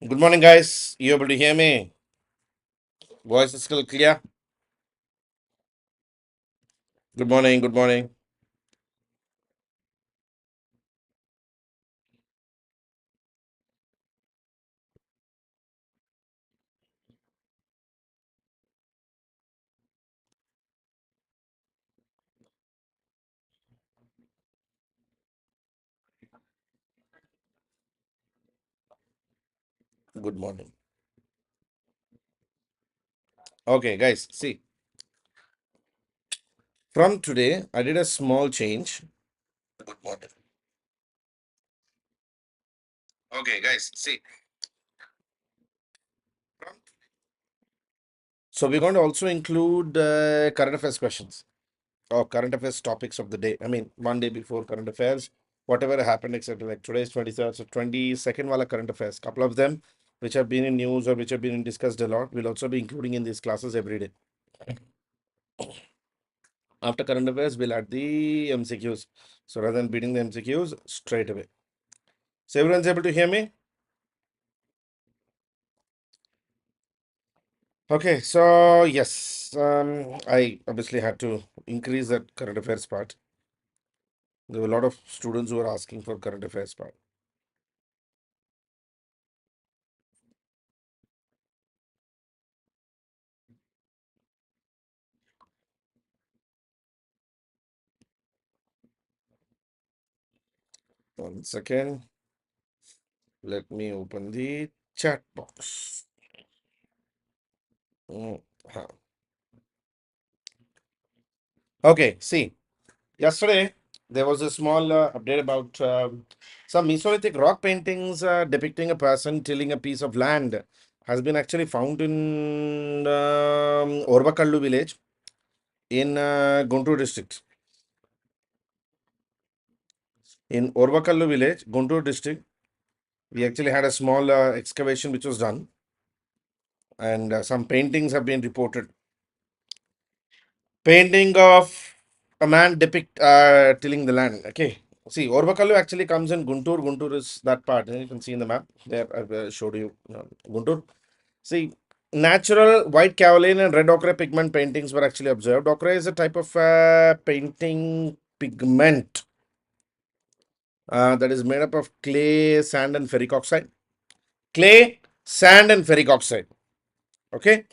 Good morning, guys. You able to hear me? Voice is still clear? Good morning. Good morning. Good morning. Okay, guys. See, from today, I did a small change. Good morning. Okay, guys. See, from so we're going to also include current affairs questions or current affairs topics of the day. I mean, one day before current affairs, whatever happened, except like today's 23rd, so 22nd wala current affairs. Couple of them which have been in news or which have been discussed a lot, we'll also be including in these classes every day. After current affairs, we'll add the MCQs. So rather than beating the MCQs straight away. So everyone's able to hear me? Okay, so yes, I obviously had to increase that current affairs part. There were a lot of students who were asking for current affairs part. One second. Let me open the chat box. Huh. Okay, see, yesterday there was a small update about some Mesolithic rock paintings depicting a person tilling a piece of land has been actually found in Orvakallu village in Guntur district. In Orvakallu village, Guntur district, we actually had a small excavation which was done, and some paintings have been reported. Painting of a man depict tilling the land. Okay. See, Orvakallu actually comes in Guntur. Guntur is that part. You can see in the map. There, I've showed you Guntur. See, natural white kaolin and red ochre pigment paintings were actually observed. Ochre is a type of painting pigment that is made up of clay, sand, and ferric oxide. Clay, sand, and ferric oxide. Okay.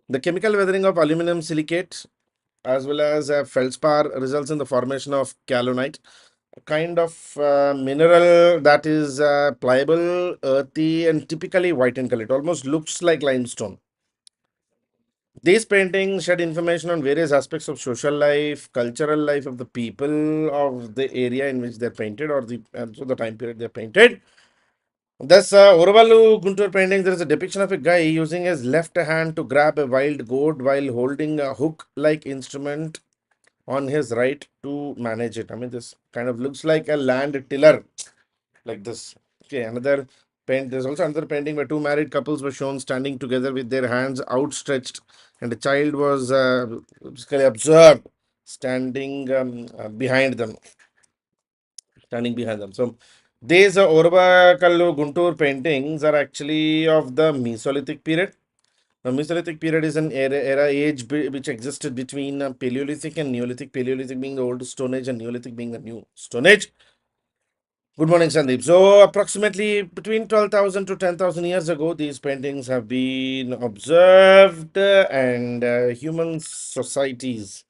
The chemical weathering of aluminum silicate as well as feldspar results in the formation of kaolinite, a kind of mineral that is pliable, earthy, and typically white in color. It almost looks like limestone. These paintings shed information on various aspects of social life, cultural life of the people of the area in which they're painted or the time period they're painted. Thus, Oravalu Guntur painting, there is a depiction of a guy using his left hand to grab a wild goat while holding a hook-like instrument on his right to manage it. I mean, this kind of looks like a land tiller, like this. Okay, another paint. There's also another painting where two married couples were shown standing together with their hands outstretched, and a child was basically observed standing behind them, standing behind them. So these Orvakallu Guntur paintings are actually of the Mesolithic period. The Mesolithic period is an era age which existed between Paleolithic and Neolithic. Paleolithic being the old Stone Age and Neolithic being the new Stone Age. Good morning, Sandeep. So, approximately between 12,000 to 10,000 years ago, these paintings have been observed, and human societies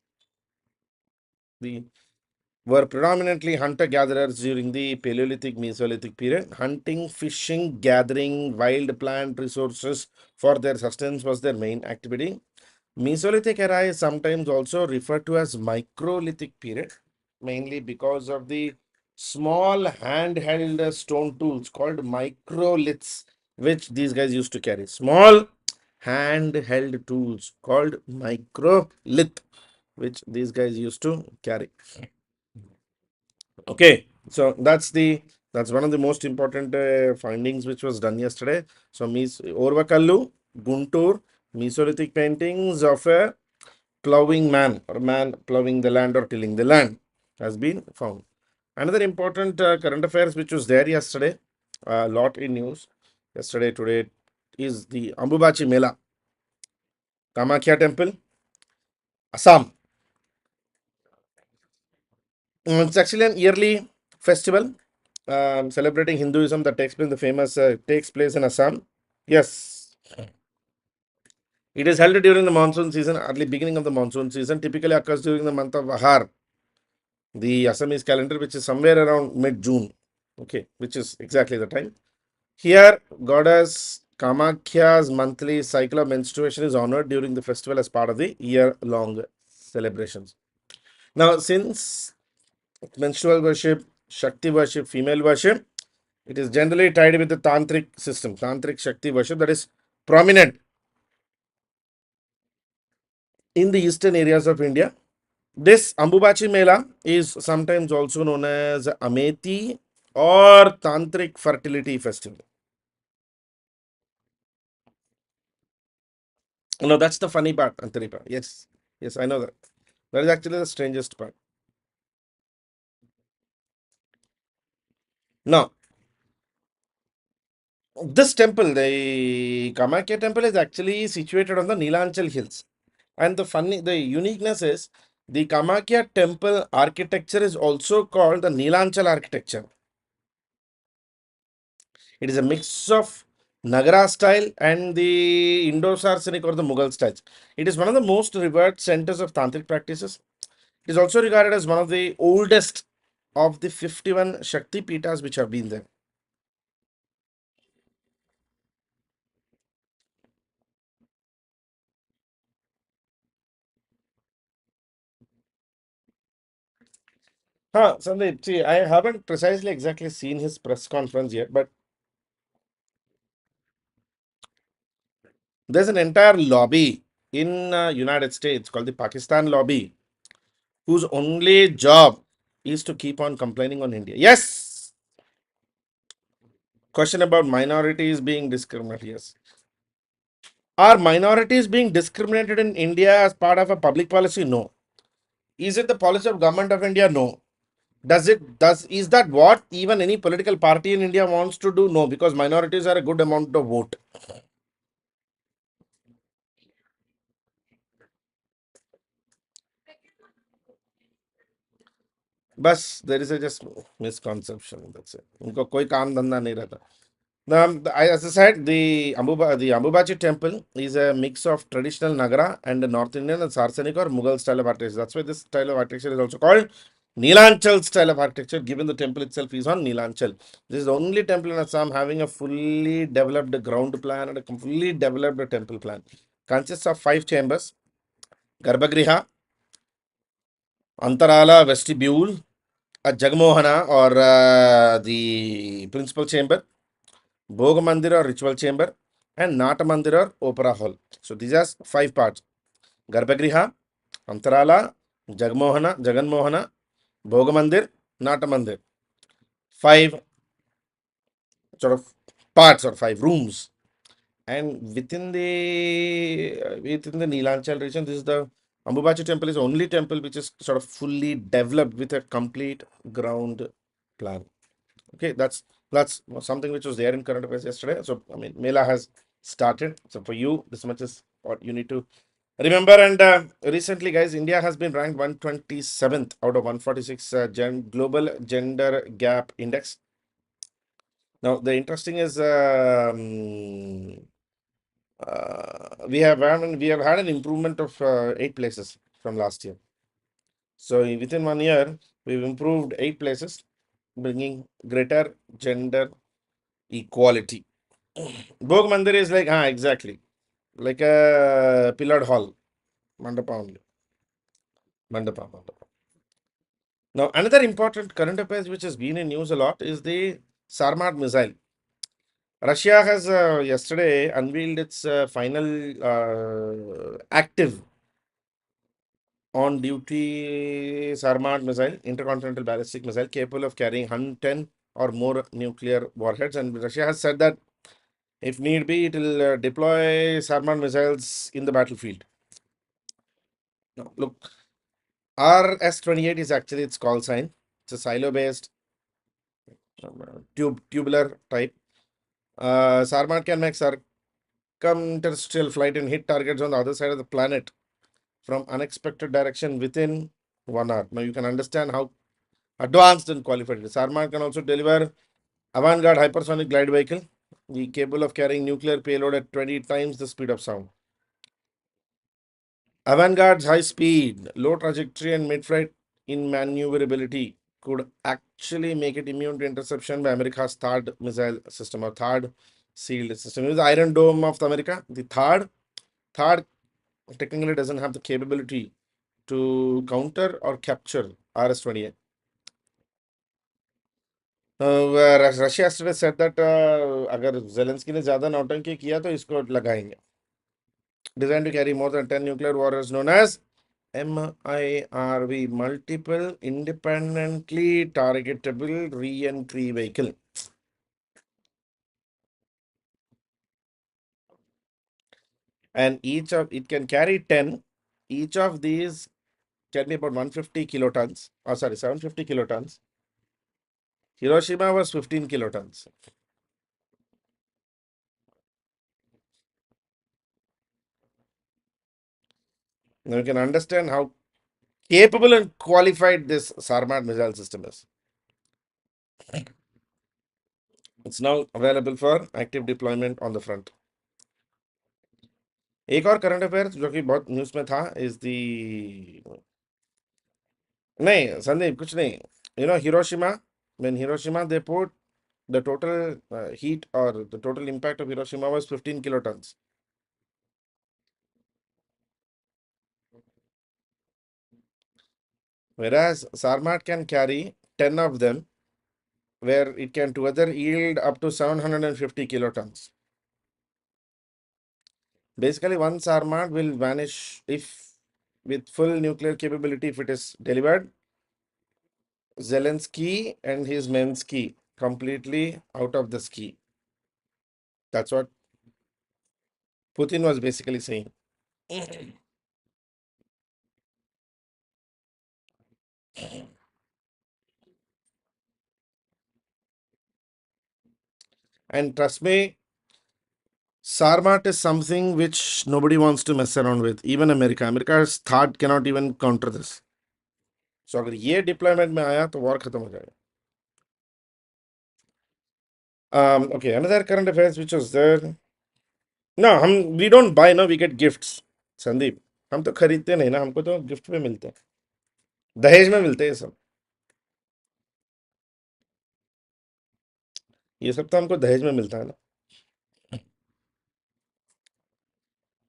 were predominantly hunter-gatherers during the Paleolithic Mesolithic period. Hunting, fishing, gathering wild plant resources for their sustenance was their main activity. Mesolithic era is sometimes also referred to as microlithic period, mainly because of the small handheld stone tools called microliths, which these guys used to carry. Small handheld tools called microlith, which these guys used to carry. Okay, so that's one of the most important findings which was done yesterday. So, Orvakallu, Guntur, Mesolithic paintings of a plowing man or man plowing the land or tilling the land has been found. Another important current affairs which was there yesterday, a lot in news yesterday, today, is the Ambubachi Mela, Kamakhya Temple, Assam. It's actually an yearly festival celebrating Hinduism that takes place in Assam. Yes, it is held during the monsoon season, early beginning of the monsoon season. Typically occurs during the month of Ahar, the Assamese calendar, which is somewhere around mid-June. Okay, which is exactly the time. Here, goddess Kamakhya's monthly cycle of menstruation is honored during the festival as part of the year-long celebrations. Now, since menstrual worship, Shakti worship, female worship, it is generally tied with the Tantric system, Tantric Shakti worship that is prominent in the eastern areas of India. This Ambubachi Mela is sometimes also known as Ameti or Tantric Fertility Festival. No, that's the funny part, Antaripa. Yes, yes, I know that. That is actually the strangest part. Now, this temple, the Kamakya temple, is actually situated on the Neelanchal hills. And the uniqueness is the Kamakya temple architecture is also called the Neelanchal architecture. It is a mix of Nagara style and the Indo-Saracenic or the Mughal styles. It is one of the most revered centers of tantric practices. It is also regarded as one of the oldest of the 51 Shakti Pitas which have been there. Sandeep, see, I haven't precisely exactly seen his press conference yet, but there's an entire lobby in United States called the Pakistan lobby, whose only job is to keep on complaining on India. Yes, question about minorities being discriminated. Yes, are minorities being discriminated in India as part of a public policy? No. Is it the policy of government of India? No. Is that what even any political party in India wants to do? No, because minorities are a good amount of vote. बस there is a just misconception. That's it. उनको कोई काम धंधा नहीं रहता. As I said, the Ambubachi temple is a mix of traditional Nagara and the North Indian and Saracenic or Mughal style of architecture. That's why this style of architecture is also called Neelanchal style of architecture, given the temple itself is on Neelanchal. This is the only temple in Assam having a fully developed ground plan and a fully developed temple plan. Consists of 5 chambers: Garbhagriha, Antarala, vestibule, a Jagmohana or the principal chamber, Bhoga Mandir or ritual chamber, and Nata Mandir or opera hall. So these are 5 parts: Garbhagriha, Antarala, Jaganmohana, Bhoga Mandir, Nata Mandir. 5 sort of parts or 5 rooms. And within the Neelanchal region, this is the Ambubachi temple is the only temple which is sort of fully developed with a complete ground plan. Okay, that's something which was there in current affairs yesterday. So I mean, Mela has started. So for you, this much is what you need to remember. And recently, guys, India has been ranked 127th out of 146 global gender gap index. Now, the interesting is we have had an improvement of 8 places from last year. So within 1 year, we've improved 8 places, bringing greater gender equality. Bhog Mandir is like, exactly, like a pillared hall, mandapa only, mandapa. Now, another important current affairs which has been in news a lot is the Sarmat missile. Russia has yesterday unveiled its final active on duty Sarmat missile, intercontinental ballistic missile capable of carrying 110 or more nuclear warheads. And Russia has said that if need be, it will deploy Sarmat missiles in the battlefield. Now, look, RS-28 is actually its call sign. It's a silo-based tubular type. Sarmat can make circumterrestrial flight and hit targets on the other side of the planet from unexpected direction within 1 hour. Now you can understand how advanced and qualified it is. Sarmat can also deliver avant-garde hypersonic glide vehicle, capable of carrying nuclear payload at 20 times the speed of sound. Avant-garde's high speed, low trajectory, and mid-flight inmaneuverability could actually make it immune to interception by America's third missile system or third sealed system. It is the Iron Dome of America. The third technically doesn't have the capability to counter or capture RS-28. Russia yesterday said that अगर Zelensky ने ज़्यादा नौटंकी किया तो इसको लगाएंगे. Designed to carry more than 10 nuclear warheads known as MIRV, multiple independently targetable re-entry vehicle. And each of it can carry 10. Each of these can be about 150 kilotons. Oh, sorry, 750 kilotons. Hiroshima was 15 kilotons. Now you can understand how capable and qualified this Sarmat missile system is. It's now available for active deployment on the front. एक और current affairs जो कि बहुत news में था is the नहीं संदीप कुछ नहीं Hiroshima when Hiroshima they put the total heat or the total impact of Hiroshima was 15 kilotons. Whereas Sarmat can carry 10 of them, where it can together yield up to 750 kilotons. Basically, one Sarmat will vanish if with full nuclear capability if it is delivered. Zelensky and his Mensky completely out of the ski. That's what Putin was basically saying. And trust me, Sarmat is something which nobody wants to mess around with. Even America. America's thought cannot even counter this. So अगर ये deployment में आया तो war खत्म हो जाएगा. Okay, another current affairs which was there. No, we don't buy, no, we get gifts. Sandeep हम तो खरीदते नहीं ना, हमको तो गिफ्ट में मिलते हैं, दहेज में मिलते हैं ये सब तो हमको दहेज में मिलता है ना.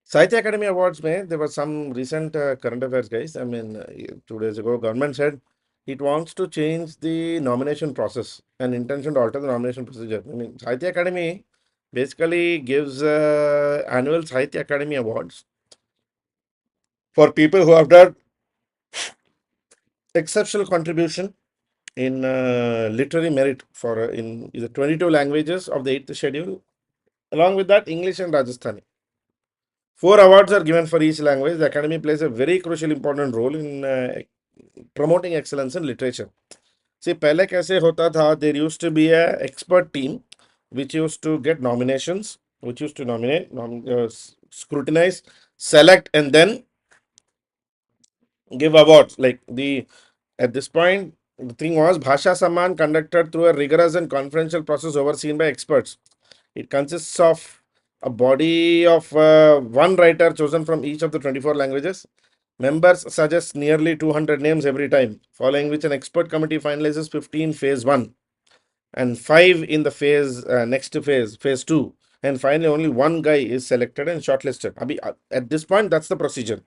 Sahitya Academy Awards में there was some recent current affairs guys. I mean 2 days ago government said it wants to change the nomination process and intention to alter the nomination procedure. I mean Sahitya Academy basically gives annual Sahitya Academy Awards for people who have done exceptional contribution in literary merit for in the 22 languages of the 8th schedule. Along with that, English and Rajasthani. 4 awards are given for each language. The Academy plays a very crucial important role in promoting excellence in literature. See, पहले कैसे होता था? There used to be a expert team which used to get nominations, which used to nominate, scrutinize, select, and then give awards. Like at this point, the thing was Bhasha Samman conducted through a rigorous and confidential process overseen by experts. It consists of a body of one writer chosen from each of the 24 languages. Members suggest nearly 200 names every time, following which an expert committee finalizes 15 phase 1 and 5 in the phase next phase 2, and finally only one guy is selected and shortlisted. At this point, that's the procedure.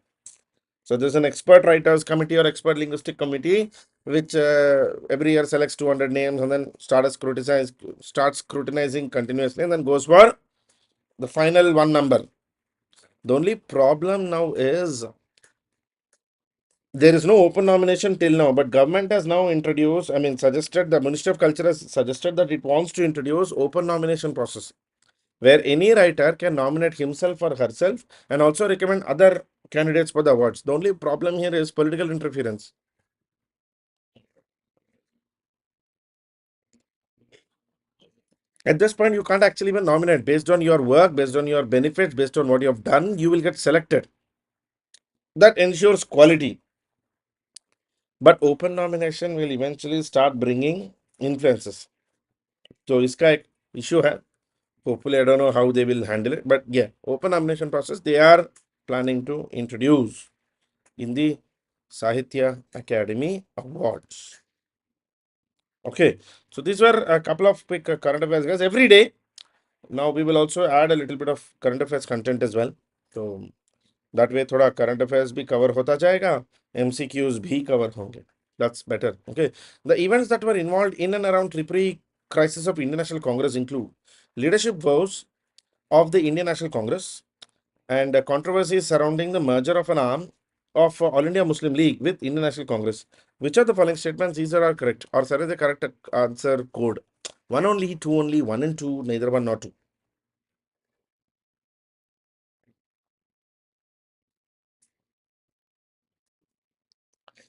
So there's an expert writers committee or expert linguistic committee which every year selects 200 names and then starts scrutinizing continuously and then goes for the final one number. The only problem now is there is no open nomination till now, but government has now introduced, suggested, the Ministry of Culture has suggested that it wants to introduce open nomination process where any writer can nominate himself or herself and also recommend other candidates for the awards. The only problem here is political interference. At this point, you can't actually even nominate based on your work, based on your benefits, based on what you have done. You will get selected. That ensures quality. But open nomination will eventually start bringing influences. So, iska ek issue hai. Hopefully, I don't know how they will handle it. But yeah, open nomination process, they are planning to introduce in the Sahitya Academy Awards. Okay, so these were a couple of quick current affairs, guys. Every day, now we will also add a little bit of current affairs content as well. So that way, thoda current affairs bhi cover hota jayega, MCQs bhi cover honge. That's better. Okay, the events that were involved in and around Tripuri crisis of Indian National Congress include leadership vows of the Indian National Congress, and controversies surrounding the merger of an arm of All India Muslim League with Indian National Congress. Which of the following statements these are correct, or sir is the correct answer code? One only, two only, one and two, neither one nor two.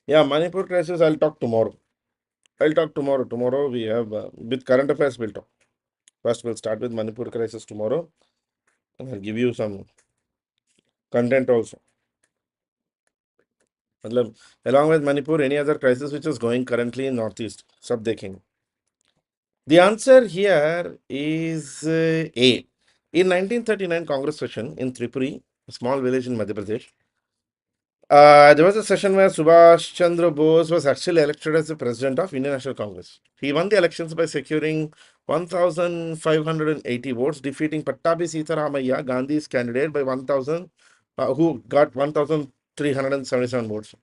Yeah, Manipur crisis, I'll talk tomorrow. I'll talk tomorrow. Tomorrow we have with current affairs we'll talk. First we'll start with Manipur crisis tomorrow, and I'll give you some content also. मतलब, along with Manipur, any other crisis which is going currently in Northeast, sab देखेंगे. The answer here is A. In 1939 Congress session in Tripuri, a small village in Madhya Pradesh, there was a session where Subhash Chandra Bose was actually elected as the president of Indian National Congress. He won the elections by securing 1,580 votes, defeating Pattabi Sitaramaiah, Gandhi's candidate, by 1,000, who got 1,377 votes.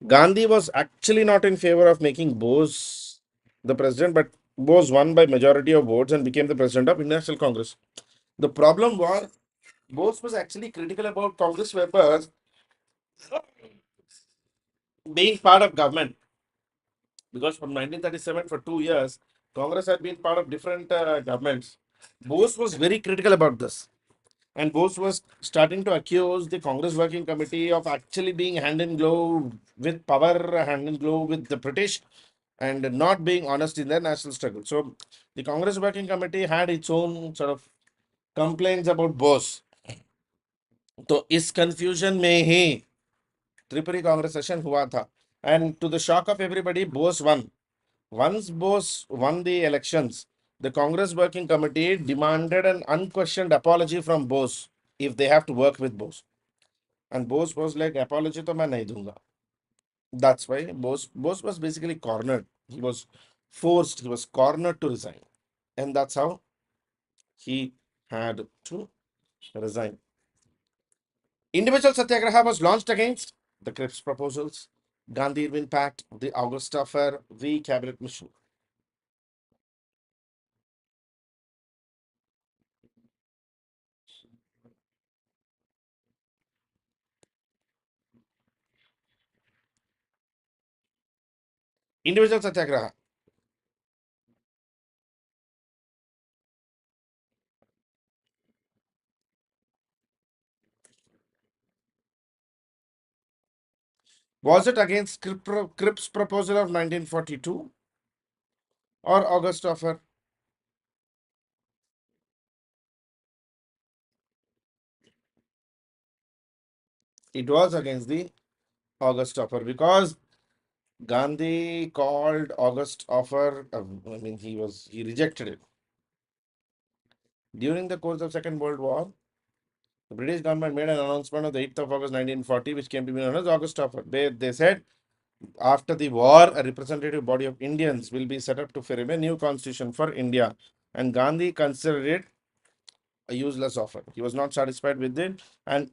Gandhi was actually not in favor of making Bose the president, but Bose won by majority of votes and became the president of Indian National Congress. The problem was Bose was actually critical about Congress members being part of government, because from 1937 for 2 years, Congress had been part of different governments. Bose was very critical about this. And Bose was starting to accuse the Congress Working Committee of actually being hand in glove with power, hand in glove with the British, and not being honest in their national struggle. So the Congress Working Committee had its own sort of complaints about Bose. तो इस confusion में ही Tripuri Congress session हुआ था. And to the shock of everybody, Bose won. Once Bose won the elections, the Congress Working Committee demanded an unquestioned apology from Bose if they have to work with Bose. And Bose was like, apology to main nahi dunga. That's why Bose was basically cornered. He was forced, he was cornered to resign. And that's how he had to resign. Individual Satyagraha was launched against the Cripps proposals, Gandhi Irwin Pact, the Augusta Affair, the Cabinet Mission. Individual Satyagraha. Was it against Cripps proposal of 1942 or August Affair? It was against the August Affair, because Gandhi called August Offer. He rejected it. During the course of Second World War, the British government made an announcement on the 8th of August 1940, which came to be known as August Offer. They said after the war, a representative body of Indians will be set up to frame a new constitution for India. And Gandhi considered it a useless offer. He was not satisfied with it. And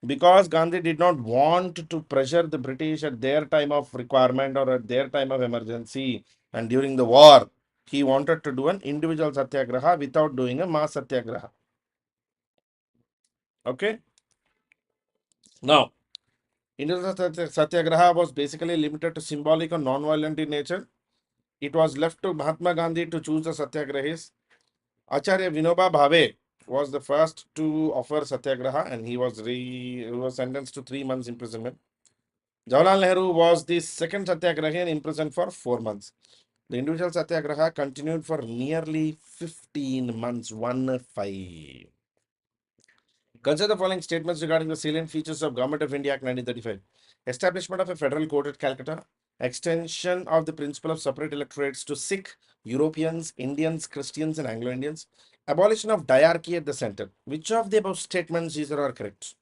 because Gandhi did not want to pressure the British at their time of requirement or at their time of emergency and during the war, he wanted to do an individual satyagraha without doing a mass satyagraha. Okay. Now, individual satyagraha was basically limited to symbolic or non-violent in nature. It was left to Mahatma Gandhi to choose the satyagrahis. Acharya Vinoba Bhave was the first to offer satyagraha, and he was sentenced to 3 months imprisonment. Jawaharlal Nehru was the second satyagrahi and imprisoned for 4 months. The individual satyagraha continued for nearly 15 months. 1 5. Consider the following statements regarding the salient features of Government of India Act 1935. Establishment of a federal court at Calcutta. Extension of the principle of separate electorates to Sikh, Europeans, Indians, Christians, and Anglo Indians. Abolition of diarchy at the center. Which of the above statements is are correct?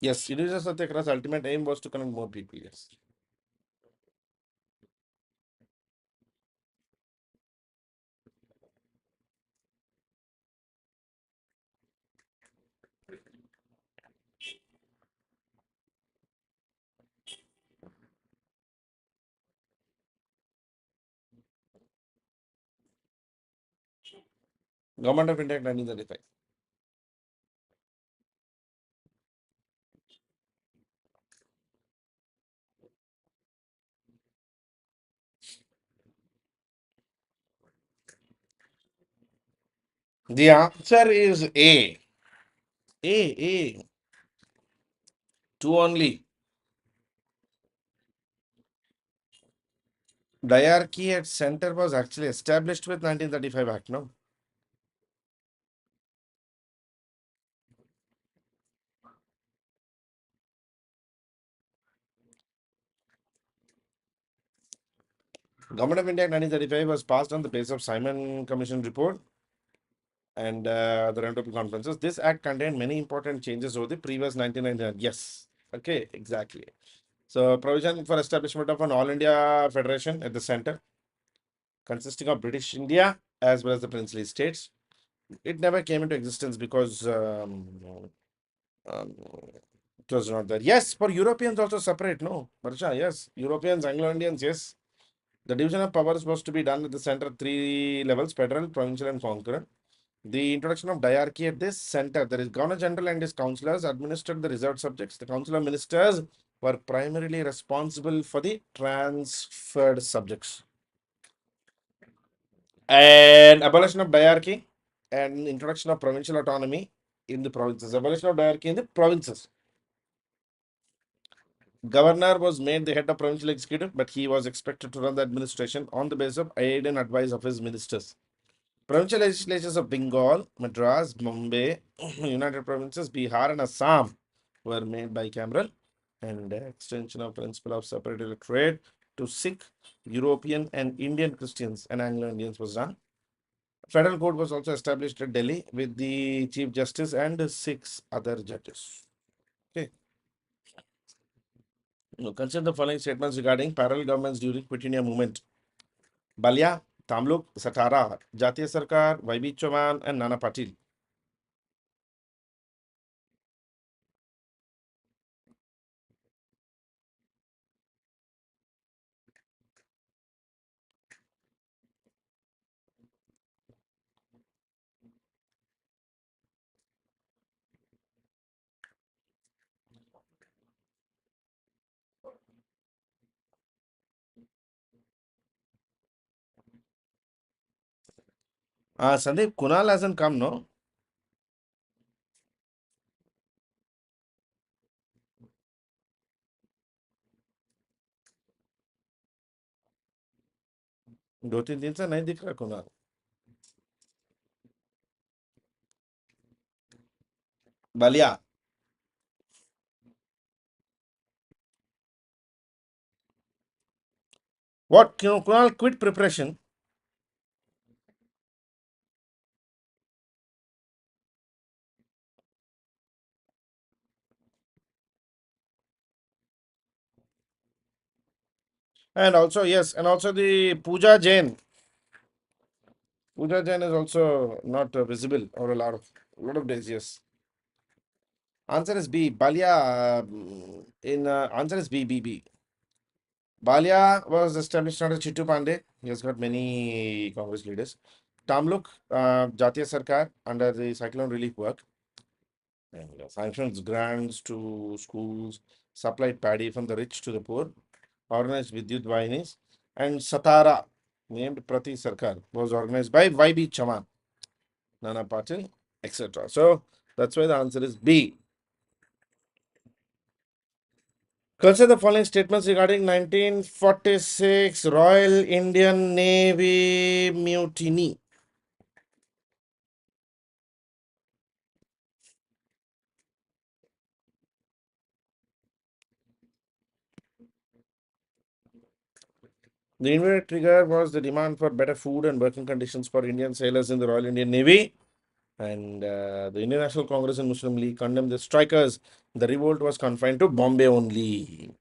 Yes, individual satyagraha's ultimate aim was to connect more people. Yes. Government of India Act 1935. The answer is A. A. Two only. Diarchy at center was actually established with 1935 Act, no? Government of India Act 1935 was passed on the basis of Simon Commission report and the roundtable conferences. This act contained many important changes over the previous 1999. Yes. Okay, exactly. So, provision for establishment of an All India Federation at the center, consisting of British India as well as the princely states. It never came into existence because um, it was not there. Yes, for Europeans also separate. No, Barsha, yes. Europeans, Anglo Indians, yes. The division of powers was to be done at the center, three levels: federal, provincial, and concurrent. The introduction of diarchy at this center, there is Governor General and his councillors administered the reserved subjects. The council of ministers were primarily responsible for the transferred subjects. And abolition of diarchy and introduction of provincial autonomy in the provinces. Abolition of diarchy in the provinces. Governor was made the head of provincial executive, but he was expected to run the administration on the basis of aid and advice of his ministers. Provincial legislatures of Bengal, Madras, Bombay, United Provinces, Bihar, and Assam were made bicameral, and the extension of principle of separate electorate to Sikh, European, and Indian Christians and Anglo Indians was done. Federal court was also established at Delhi with the Chief Justice and 6 other judges. Okay. Now, consider the following statements regarding parallel governments during Quit India movement. Balia, Tamluk, Satara, Jatiya Sarkar, YB Chauhan, and Nana Patil. Sandeep, Kunal hasn't come, no? दो तीन दिन से नहीं दिख रहा Kunal. Balia. What? Kunal quit preparation. And also, yes, and also the Pooja Jain. Pooja Jain is also not visible or a lot of days, yes. Answer is B. Balia. Answer is B. Balia was established under Chittu Pandey. He has got many Congress leaders. Tamluk, Jatiya Sarkar under the cyclone relief work. And sanctions grants to schools, supplied paddy from the rich to the poor, organized Vidyut Vahinis, and Satara, named Prati Sarkar, was organized by YB Chaman, Nana Patil, etc. So that's why the answer is B. Consider the following statements regarding 1946 Royal Indian Navy mutiny. The immediate trigger was the demand for better food and working conditions for Indian sailors in the Royal Indian Navy. And the Indian National Congress and Muslim League condemned the strikers. The revolt was confined to Bombay only.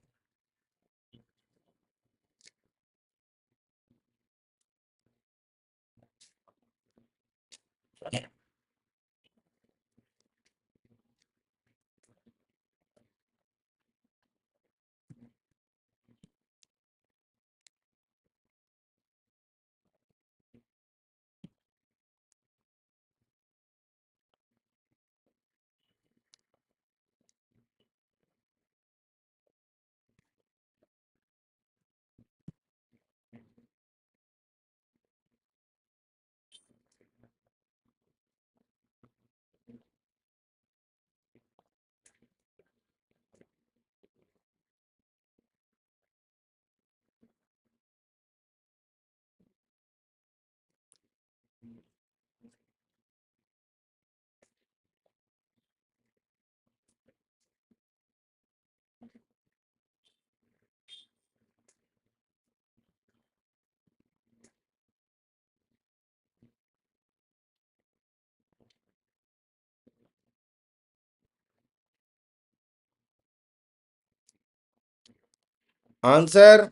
Answer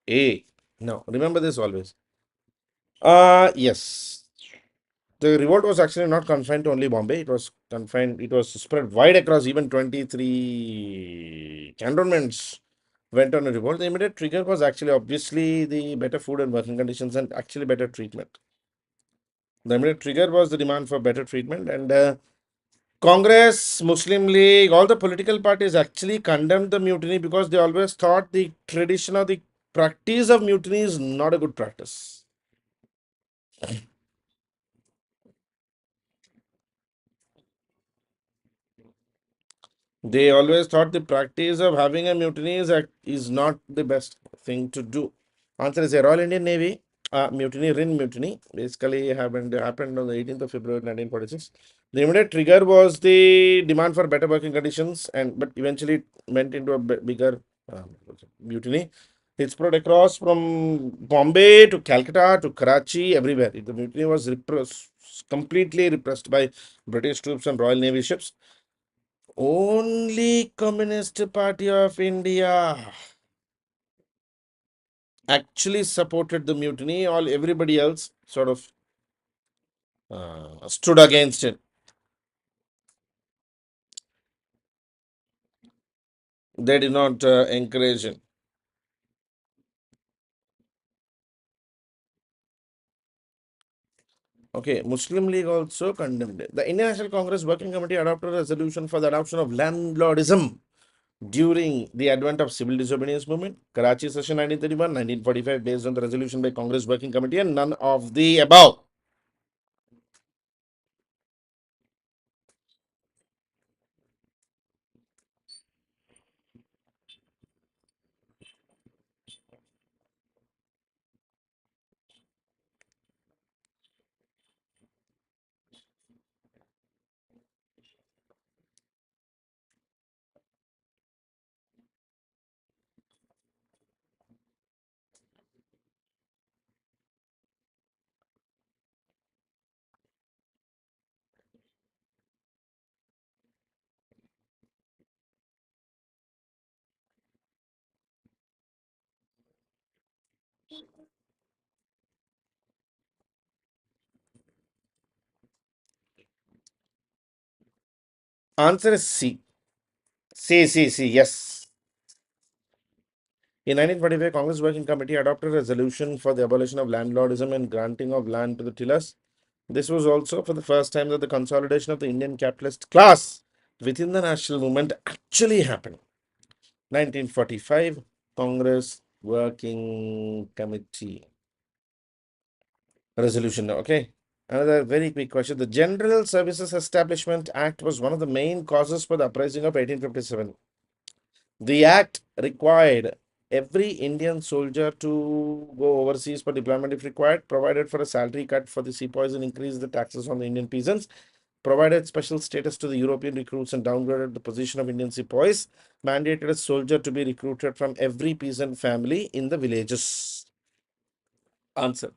A. No, remember this always. Yes. The revolt was actually not confined to only Bombay. It was spread wide across even 23 cantonments went on a revolt. The immediate trigger was actually obviously the better food and working conditions and actually better treatment. The immediate trigger was the demand for better treatment, and Congress, Muslim League, all the political parties actually condemned the mutiny because they always thought the tradition or the practice of mutiny is not a good practice. They always thought the practice of having a mutiny is not the best thing to do. Answer is a Royal Indian Navy mutiny, Rin mutiny, basically happened on the 18th of February 1946. The immediate trigger was the demand for better working conditions, and but eventually it went into a bigger mutiny. It spread across from Bombay to Calcutta to Karachi, everywhere. The mutiny was completely repressed by British troops and Royal Navy ships. Only Communist Party of India actually supported the mutiny. All everybody else sort of stood against it. They did not encourage it. Okay, Muslim League also condemned it. The Indian National Congress Working Committee adopted a resolution for the adoption of landlordism during the advent of civil disobedience movement. Karachi session 1931, 1945, based on the resolution by Congress Working Committee, and none of the above. Answer is C. C, C, C. Yes. In 1945, Congress Working Committee adopted a resolution for the abolition of landlordism and granting of land to the tillers. This was also for the first time that the consolidation of the Indian capitalist class within the national movement actually happened. 1945, Congress Working Committee resolution. Okay. Another very quick question. The General Services Establishment Act was one of the main causes for the uprising of 1857. The act required every Indian soldier to go overseas for deployment if required, provided for a salary cut for the sepoys and increased the taxes on the Indian peasants, provided special status to the European recruits and downgraded the position of Indian sepoys, mandated a soldier to be recruited from every peasant family in the villages. Answer.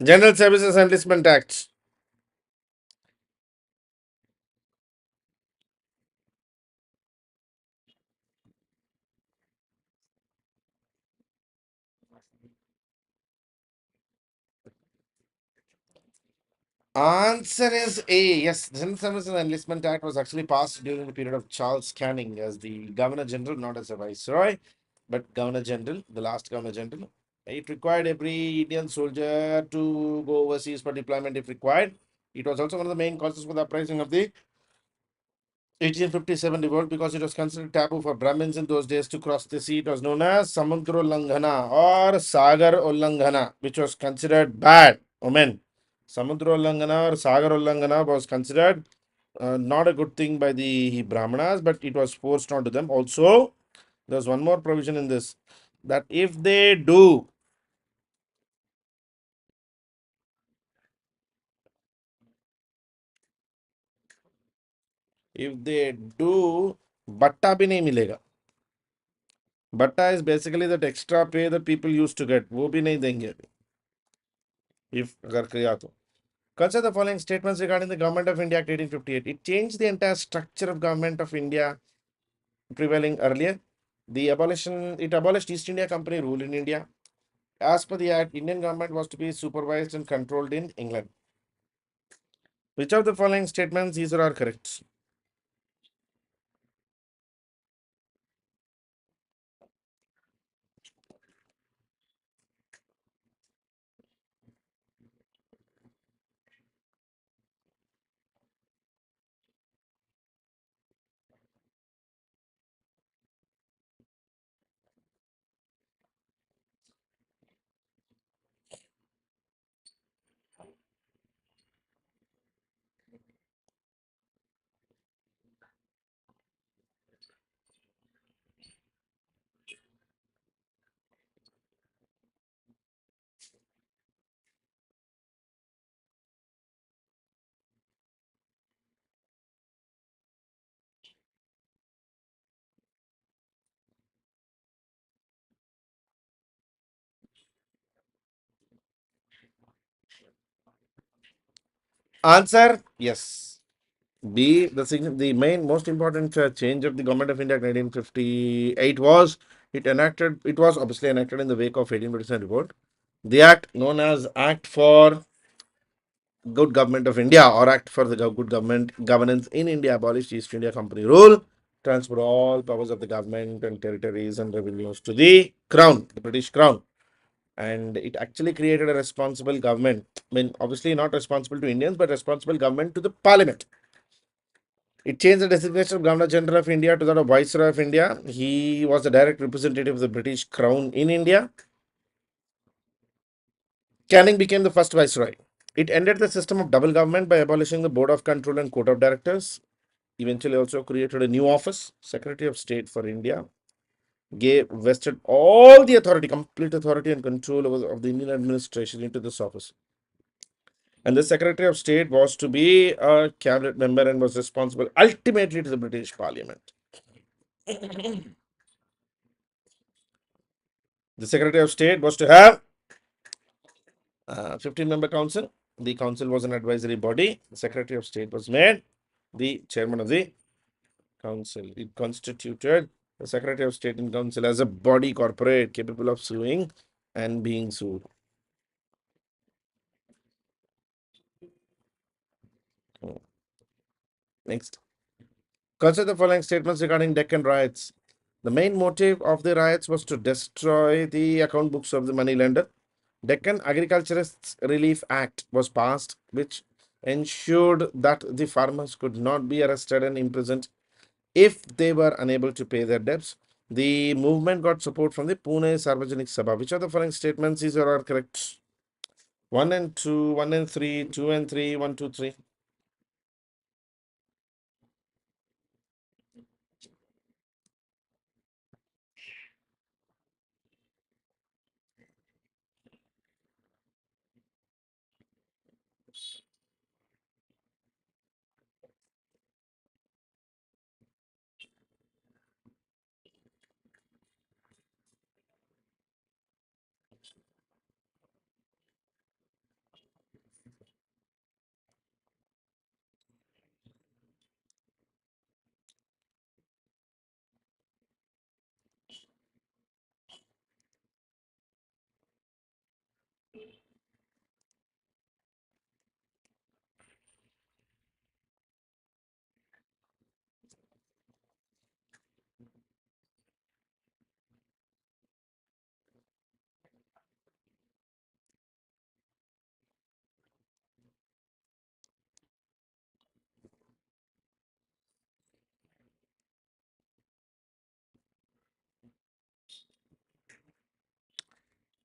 General Services Enlistment Act. Answer is A. Yes, the General Services and Enlistment Act was actually passed during the period of Charles Canning as the Governor General, not as a Viceroy, but Governor General, the last Governor General. It required every Indian soldier to go overseas for deployment if required. It was also one of the main causes for the uprising of the 1857 revolt because it was considered taboo for Brahmins in those days to cross the sea. It was known as Samudra Ullangana or Sagar Ullangana, which was considered bad omen. Samudra Ullangana or Sagar Ullangana was considered not a good thing by the Brahmanas, but it was forced onto them. Also, there's one more provision in this that if they do, batta bhi nahi milega. Batta is basically that extra pay that people used to get. वो भी नहीं देंगे अभी, if अगर किया तो. Consider the following statements regarding the Government of India Act 1858. It changed the entire structure of Government of India prevailing earlier. It abolished East India Company rule in India. As per the Act, Indian government was to be supervised and controlled in England. Which of the following statements these are correct? Answer yes. The main most important change of the Government of India Act 1958 was it was obviously enacted in the wake of 1857 revolt. The act known as Act for Good Government of India or Act for the Good Government Governance in India abolished East India Company rule, transferred all powers of the government and territories and revenues to the Crown, the British Crown. And it actually created a responsible government. I mean, obviously not responsible to Indians, but responsible government to the Parliament. It changed the designation of Governor General of India to that of Viceroy of India. He was the direct representative of the British Crown in India. Canning became the first Viceroy. It ended the system of double government by abolishing the Board of Control and Court of Directors. Eventually also created a new office, Secretary of State for India. gave vested all the authority, complete authority and control of the Indian administration into this office. And the Secretary of State was to be a cabinet member and was responsible ultimately to the British Parliament. The Secretary of State was to have 15-member council. The council was an advisory body. The Secretary of State was made the chairman of the council. It constituted the Secretary of State in council as a body corporate capable of suing and being sued. Next. Consider the following statements regarding Deccan riots. The main motive of the riots was to destroy the account books of the moneylender. Deccan Agriculturists Relief Act was passed, which ensured that the farmers could not be arrested and imprisoned if they were unable to pay their debts. The movement got support from the Pune Sarvajanik Sabha. Which of the following statements is or are correct? 1 and 2, 1 and 3, 2 and 3, 1, 2, 3.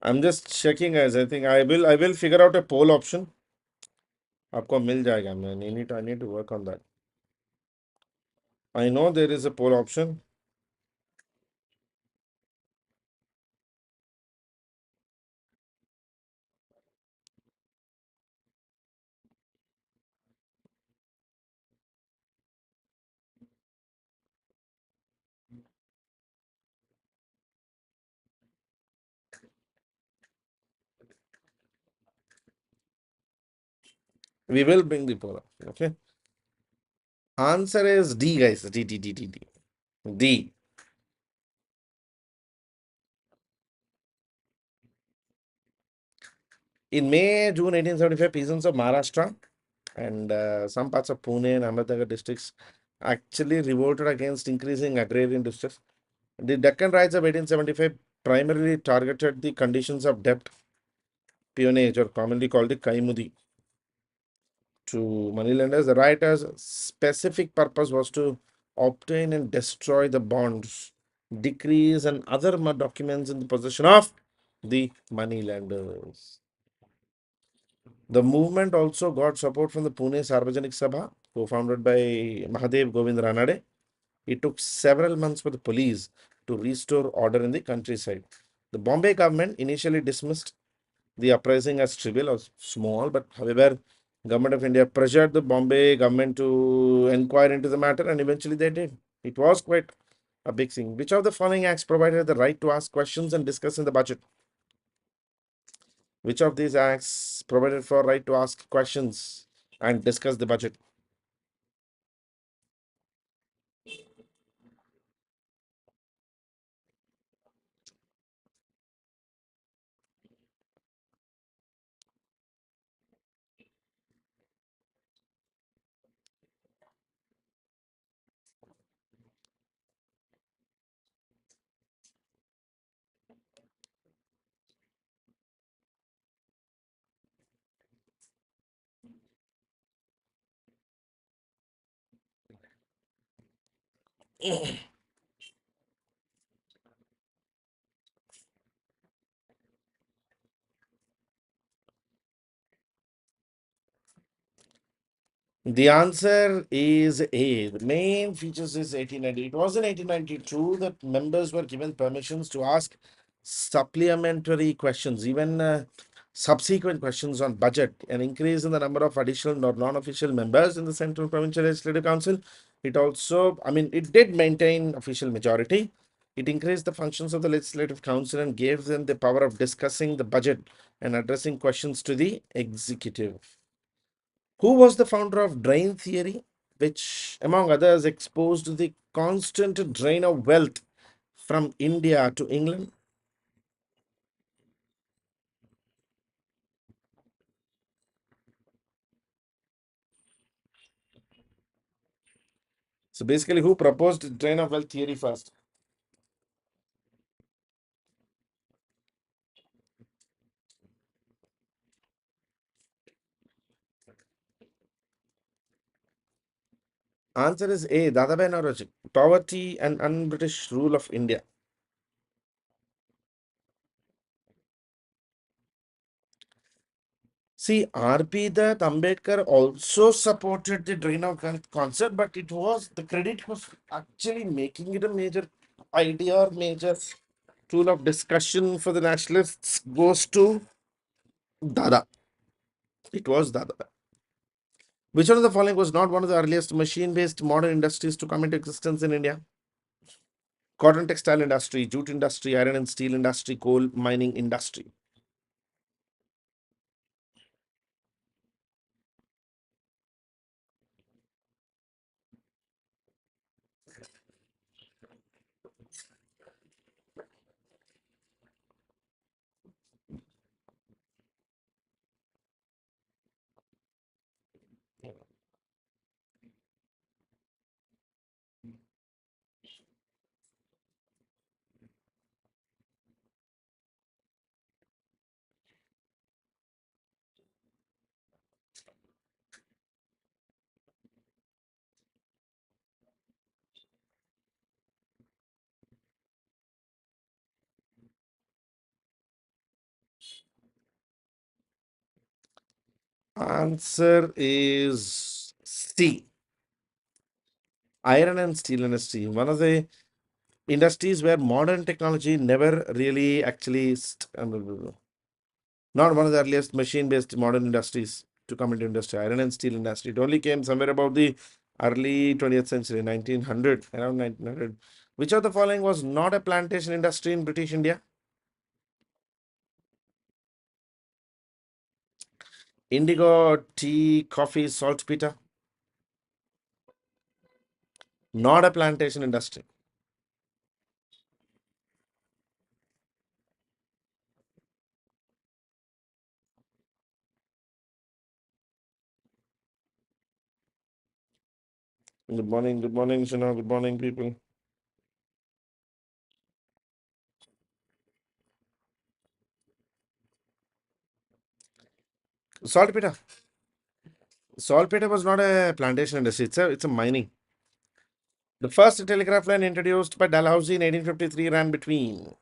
I'm just checking, guys. I think I will figure out a poll option. आपको मिल जाएगा man. I need to work on that. I know there is a poll option. We will bring the poll option. Okay. Answer is D, guys. D, D, D, D, D. D. In May, June 1875, peasants of Maharashtra and some parts of Pune and Ahmednagar districts actually revolted against increasing agrarian distress. The Deccan Riots of 1875 primarily targeted the conditions of debt, peonage, or commonly called the Kaimudi, to moneylenders. The rioters' specific purpose was to obtain and destroy the bonds, decrees, and other documents in the possession of the moneylenders. The movement also got support from the Pune Sarvajanik Sabha, co-founded by Mahadev Govind Ranade. It took several months for the police to restore order in the countryside. The Bombay government initially dismissed the uprising as trivial or small, but however, Government of India pressured the Bombay government to inquire into the matter, and eventually they did. It was quite a big thing. Which of the following acts provided the right to ask questions and discuss in the budget? Which of these acts provided for right to ask questions and discuss the budget? The answer is A. The main features is 1890. It was in 1892 that members were given permissions to ask supplementary questions, even subsequent questions on budget. An increase in the number of additional or non-official members in the Central Provincial Legislative Council. It also, it did maintain official majority. It increased the functions of the Legislative Council and gave them the power of discussing the budget and addressing questions to the executive. Who was the founder of drain theory, which, among others, exposed the constant drain of wealth from India to England? So basically, who proposed drain of wealth theory first? Answer is A. Dadabhai Naoroji. Poverty and un-British rule of India. See, R.P. Dutt Ambedkar also supported the drain of wealth concept, but it was the credit was actually making it a major idea or major tool of discussion for the nationalists goes to Dada. It was Dada. Which one of the following was not one of the earliest machine-based modern industries to come into existence in India? Cotton textile industry, jute industry, iron and steel industry, coal mining industry. Answer is C. Iron and steel industry. One of the industries where modern technology never really actually not one of the earliest machine-based modern industries to come into industry. Iron and steel industry. It only came somewhere about the early 20th century, 1900, around 1900. Which of the following was not a plantation industry in British India? Indigo, tea, coffee, saltpeter. Not a plantation industry. Good morning, Shana. Good morning, people. Saltpeter. Saltpeter was not a plantation industry. It's a mining. The first telegraph line introduced by Dalhousie in 1853 ran between.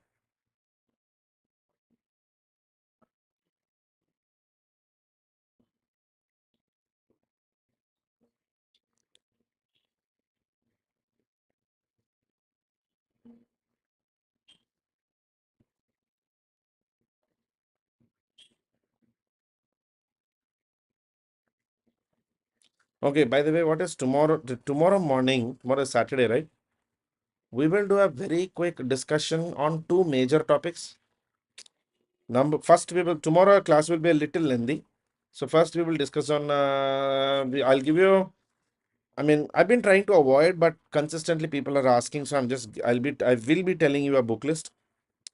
Okay, by the way, what is tomorrow? Tomorrow morning, tomorrow is Saturday, right? We will do a very quick discussion on two major topics. First, we will tomorrow class will be a little lengthy. So first we will discuss on. I'll give you. I've been trying to avoid, but consistently people are asking. So I will be telling you a book list.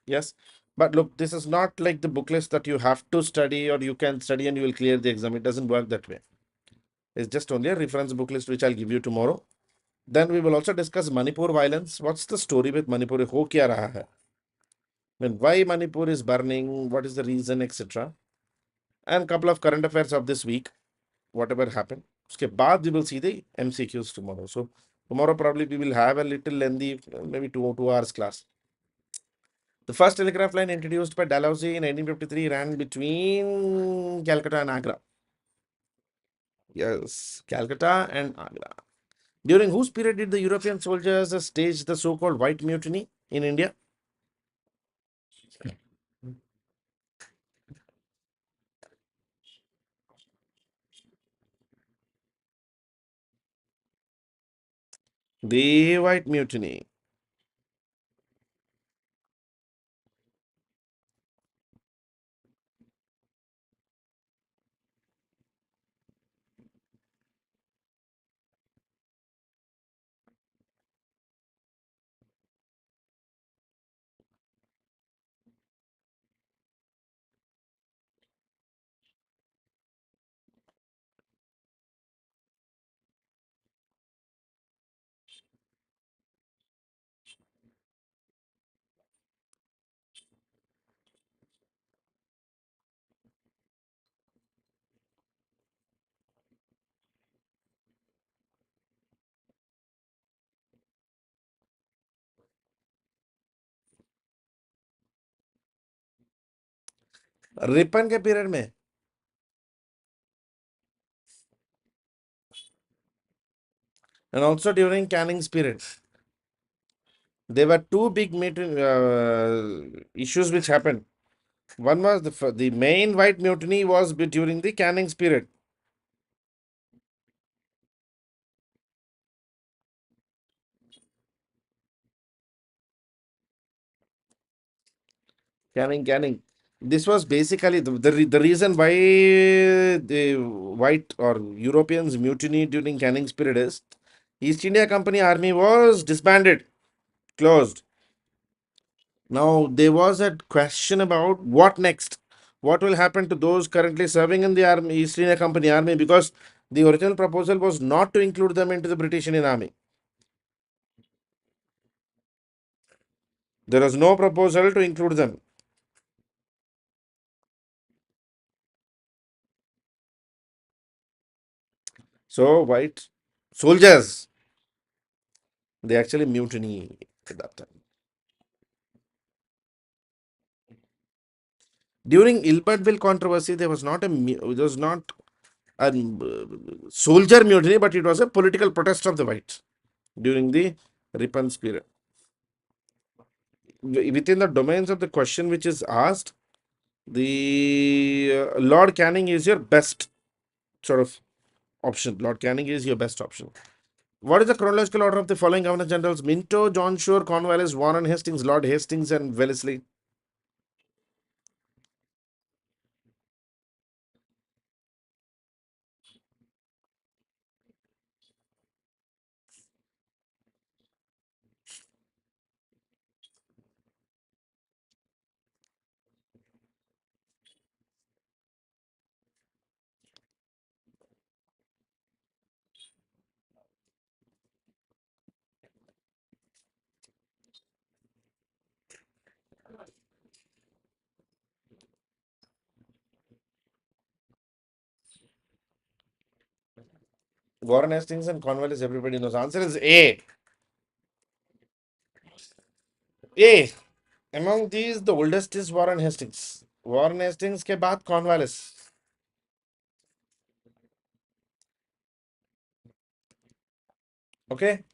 Yes. But look, this is not like the book list that you have to study or you can study and you will clear the exam. It doesn't work that way. It's just only a reference book list which I'll give you tomorrow. Then we will also discuss Manipur violence. What's the story with Manipur? Ho kya raha hai? Why Manipur is burning? What is the reason, etc. And couple of current affairs of this week, whatever happened. Uske baad we will see the MCQs tomorrow. So tomorrow probably we will have a little lengthy, maybe 2 hours class. The first telegraph line introduced by Dalhousie in 1853 ran between Calcutta and Agra. Yes, Calcutta and Agra. During whose period did the European soldiers stage the so-called White Mutiny in India? The White Mutiny. Ripon के period में. And also during Canning's period. There were two big issues which happened. One was the main White Mutiny was during the Canning's period. Canning. This was basically the reason why the white or Europeans mutiny during Canning's period is East India Company army was disbanded, closed. Now there was a question about what next. What will happen to those currently serving in the army, East India Company army, because the original proposal was not to include them into the British Indian army. There was no proposal to include them. So white soldiers, they actually mutiny at that time. During Ilbertville controversy, there was not a soldier mutiny, but it was a political protest of the whites during the Ripon's period. Within the domains of the question which is asked, the Lord Canning is your best sort of option. Lord Canning is your best option. What is the chronological order of the following Governor Generals? Minto, John Shore, Cornwallis, Warren Hastings, Lord Hastings, and Wellesley. Warren Hastings and Cornwallis, everybody knows. Answer is A. A. Among these, the oldest is Warren Hastings. Warren Hastings के बाद Cornwallis. Okay.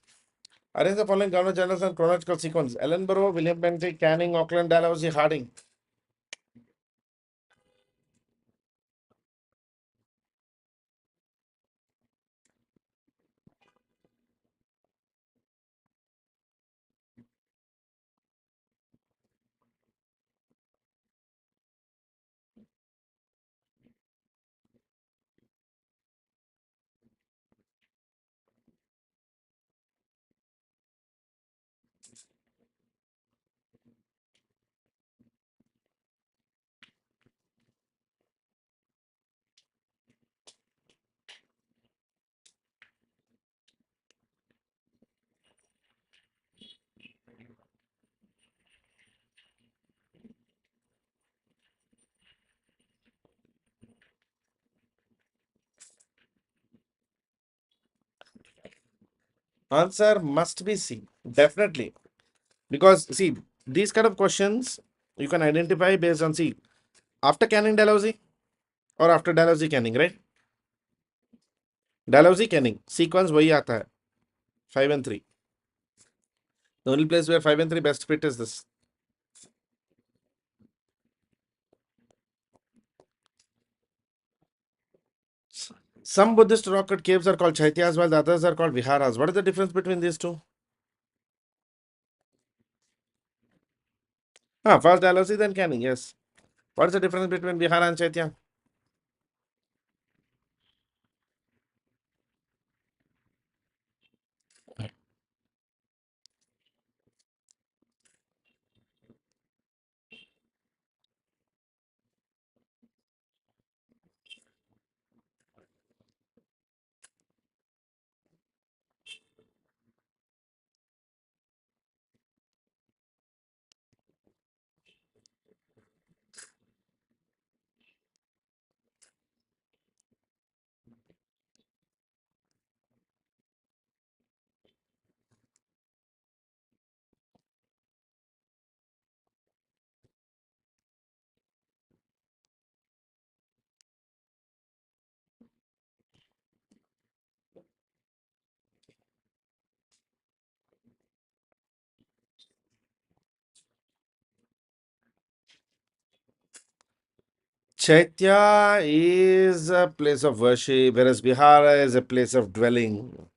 Arrange the following Governor Generals and chronological sequence. Ellenborough, William Bentinck, Canning, Auckland, Dalhousie, Harding. Answer must be C. Definitely. Because, see, these kind of questions you can identify based on C. After Canning Dalhousie or after Dalhousie Canning, right? Dalhousie, Canning. Sequence वही आता है. 5 and 3. The only place where 5 and 3 best fit is this. Some Buddhist rock cut caves are called chaityas, while the others are called viharas. What is the difference between these two? First Dalhousie, then Canning. Yes. What is the difference between vihara and chaitya? Chaitya is a place of worship, whereas vihara is a place of dwelling.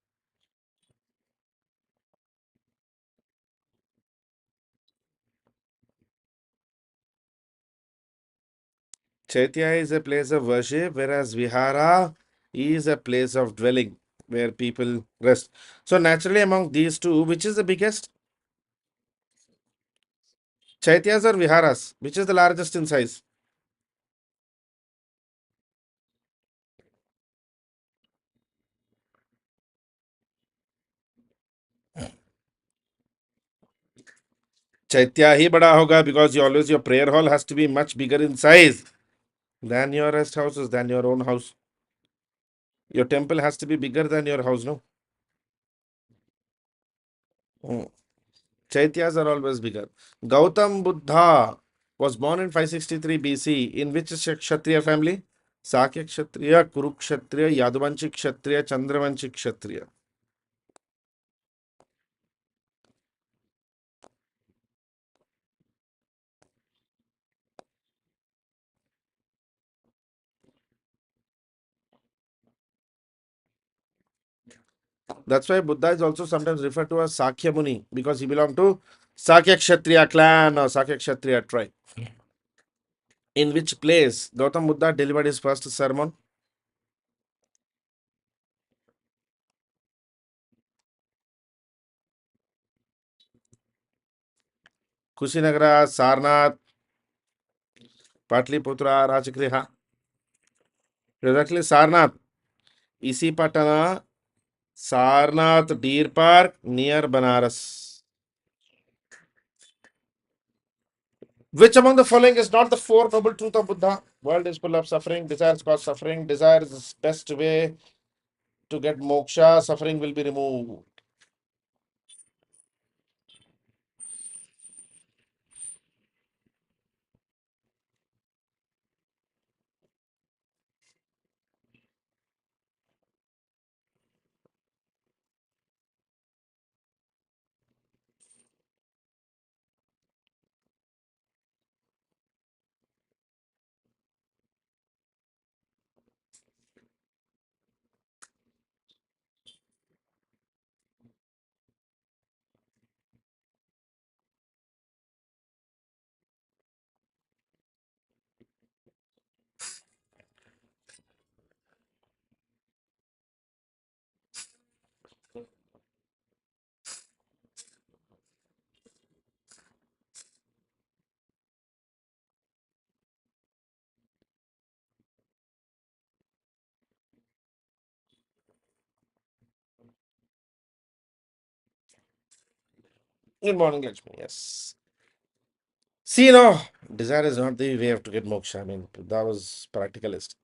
Chaitya is a place of worship, whereas vihara is a place of dwelling where people rest. So, naturally, among these two, which is the biggest? Chaityas or viharas? Which is the largest in size? Chaitya ही बड़ा होगा because you always your prayer hall has to be much bigger in size than your rest houses, than your own house. Your temple has to be bigger than your house, no? Mm. Chaityas are always bigger. Gautam Buddha was born in 563 BC. In which Kshatriya family? Sakya Kshatriya, Kuru Kshatriya, Yaduvanshi Kshatriya, Chandravanshi Kshatriya. That's why Buddha is also sometimes referred to as Sakya Muni because he belonged to Sakya Kshatriya clan or Sakya Kshatriya tribe. In which place Gautam Buddha delivered his first sermon? Kushinagara, Sarnath, Patliputra, Rajagriha. Exactly, Sarnath. इसी Patna Sarnath deer park near Banaras. Which among the following is not the four noble truth of Buddha? World is full of suffering, desires cause suffering, desire is the best way to get moksha, suffering will be removed. Good morning, Lakshmi. Yes. See, no, desire is not the way to get moksha. I mean, that was practicalist.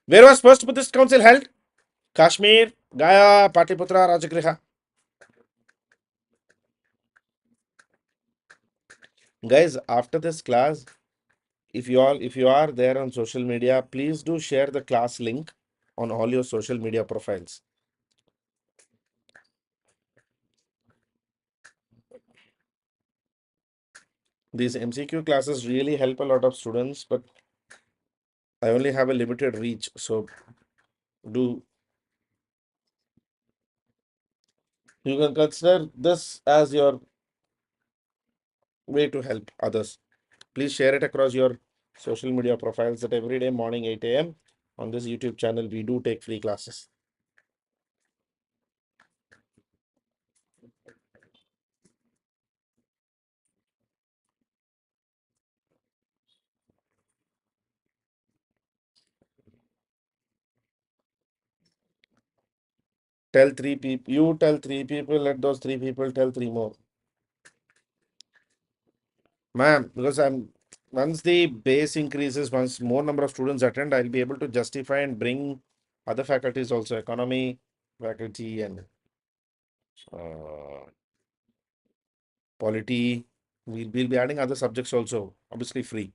Where was first Buddhist council held? Kashmir, Gaya, Patliputra, Rajagriha. Guys, after this class, if you are there on social media, please do share the class link on all your social media profiles. These MCQ classes really help a lot of students, but I only have a limited reach. So do you can consider this as your way to help others. Please share it across your social media profiles that every day morning 8 a.m. on this YouTube channel we do take free classes. Tell three people, you tell three people, let those three people tell three more. Ma'am, because I'm once the base increases, once more number of students attend, I'll be able to justify and bring other faculties also, economy faculty and uh, polity. We'll be adding other subjects also, obviously free.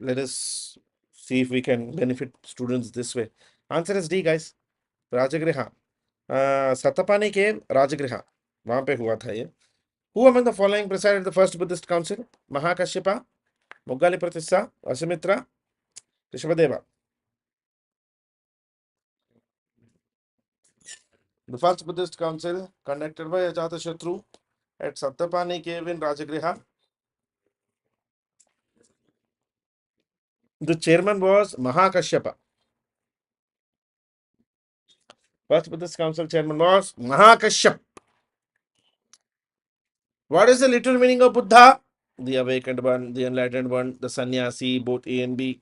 Let us see if we can benefit students this way. Answer is D, guys. Rajagriha. Satapani cave, Rajagriha. वहां पे हुआ था ये. Who among the following presided the first Buddhist council? Mahakashyapa, Moggali Pratissa, Asamitra, Rishabhadeva. The first Buddhist council conducted by Ajatashatru at Sattapani cave in Rajagriha. The chairman was Mahakashyapa. First Buddhist council chairman was Mahakashyap. What is the literal meaning of Buddha? The awakened one, the enlightened one, the sannyasi, both A and B.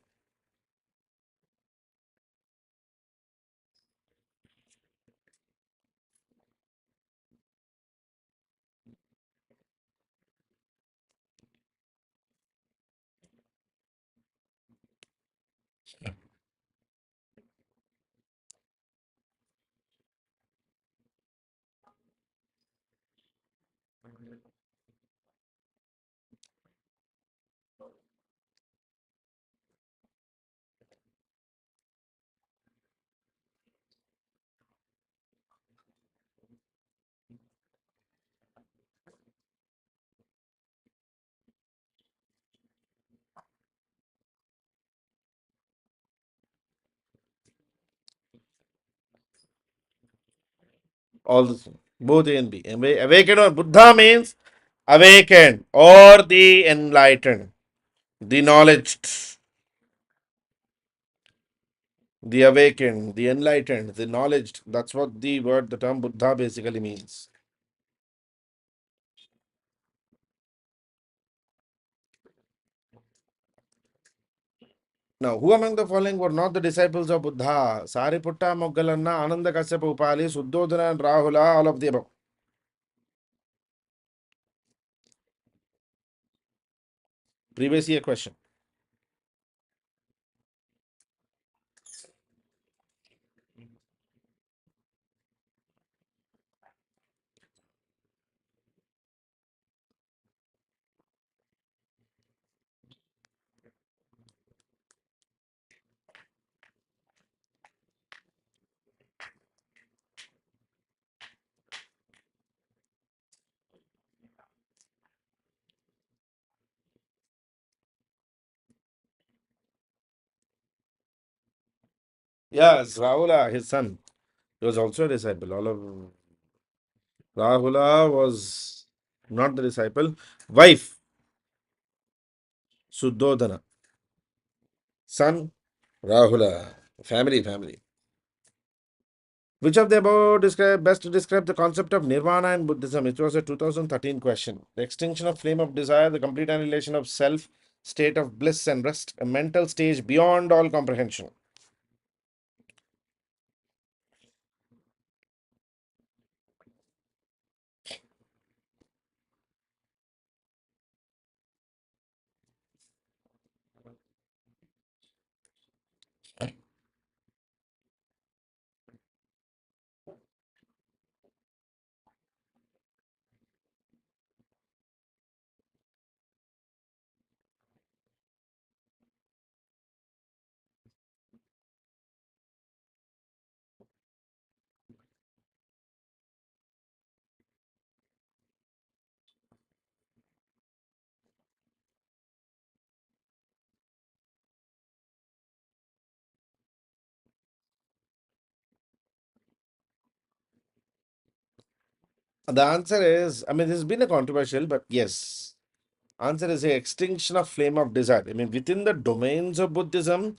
All this, both A and B. Awakened or Buddha means awakened or the enlightened, the knowledged, the awakened, the enlightened, the knowledged. That's what the word, the term Buddha basically means. Now, who among the following were not the disciples of Buddha? Sariputta, Moggalanna, Ananda Kasyapa, Upali, Suddhodana, and Rahula, all of the above. Previous year question. Yes, Rahula, his son, he was also a disciple. All of Rahula was not the disciple. Wife, Suddhodana. Son, Rahula. Family. Which of the above best describe the concept of nirvana in Buddhism? It was a 2013 question. The extinction of flame of desire, the complete annihilation of self, state of bliss and rest, a mental stage beyond all comprehension. The answer is, I mean, this has been a controversial, but yes. Answer is a extinction of flame of desire. I mean, within the domains of Buddhism,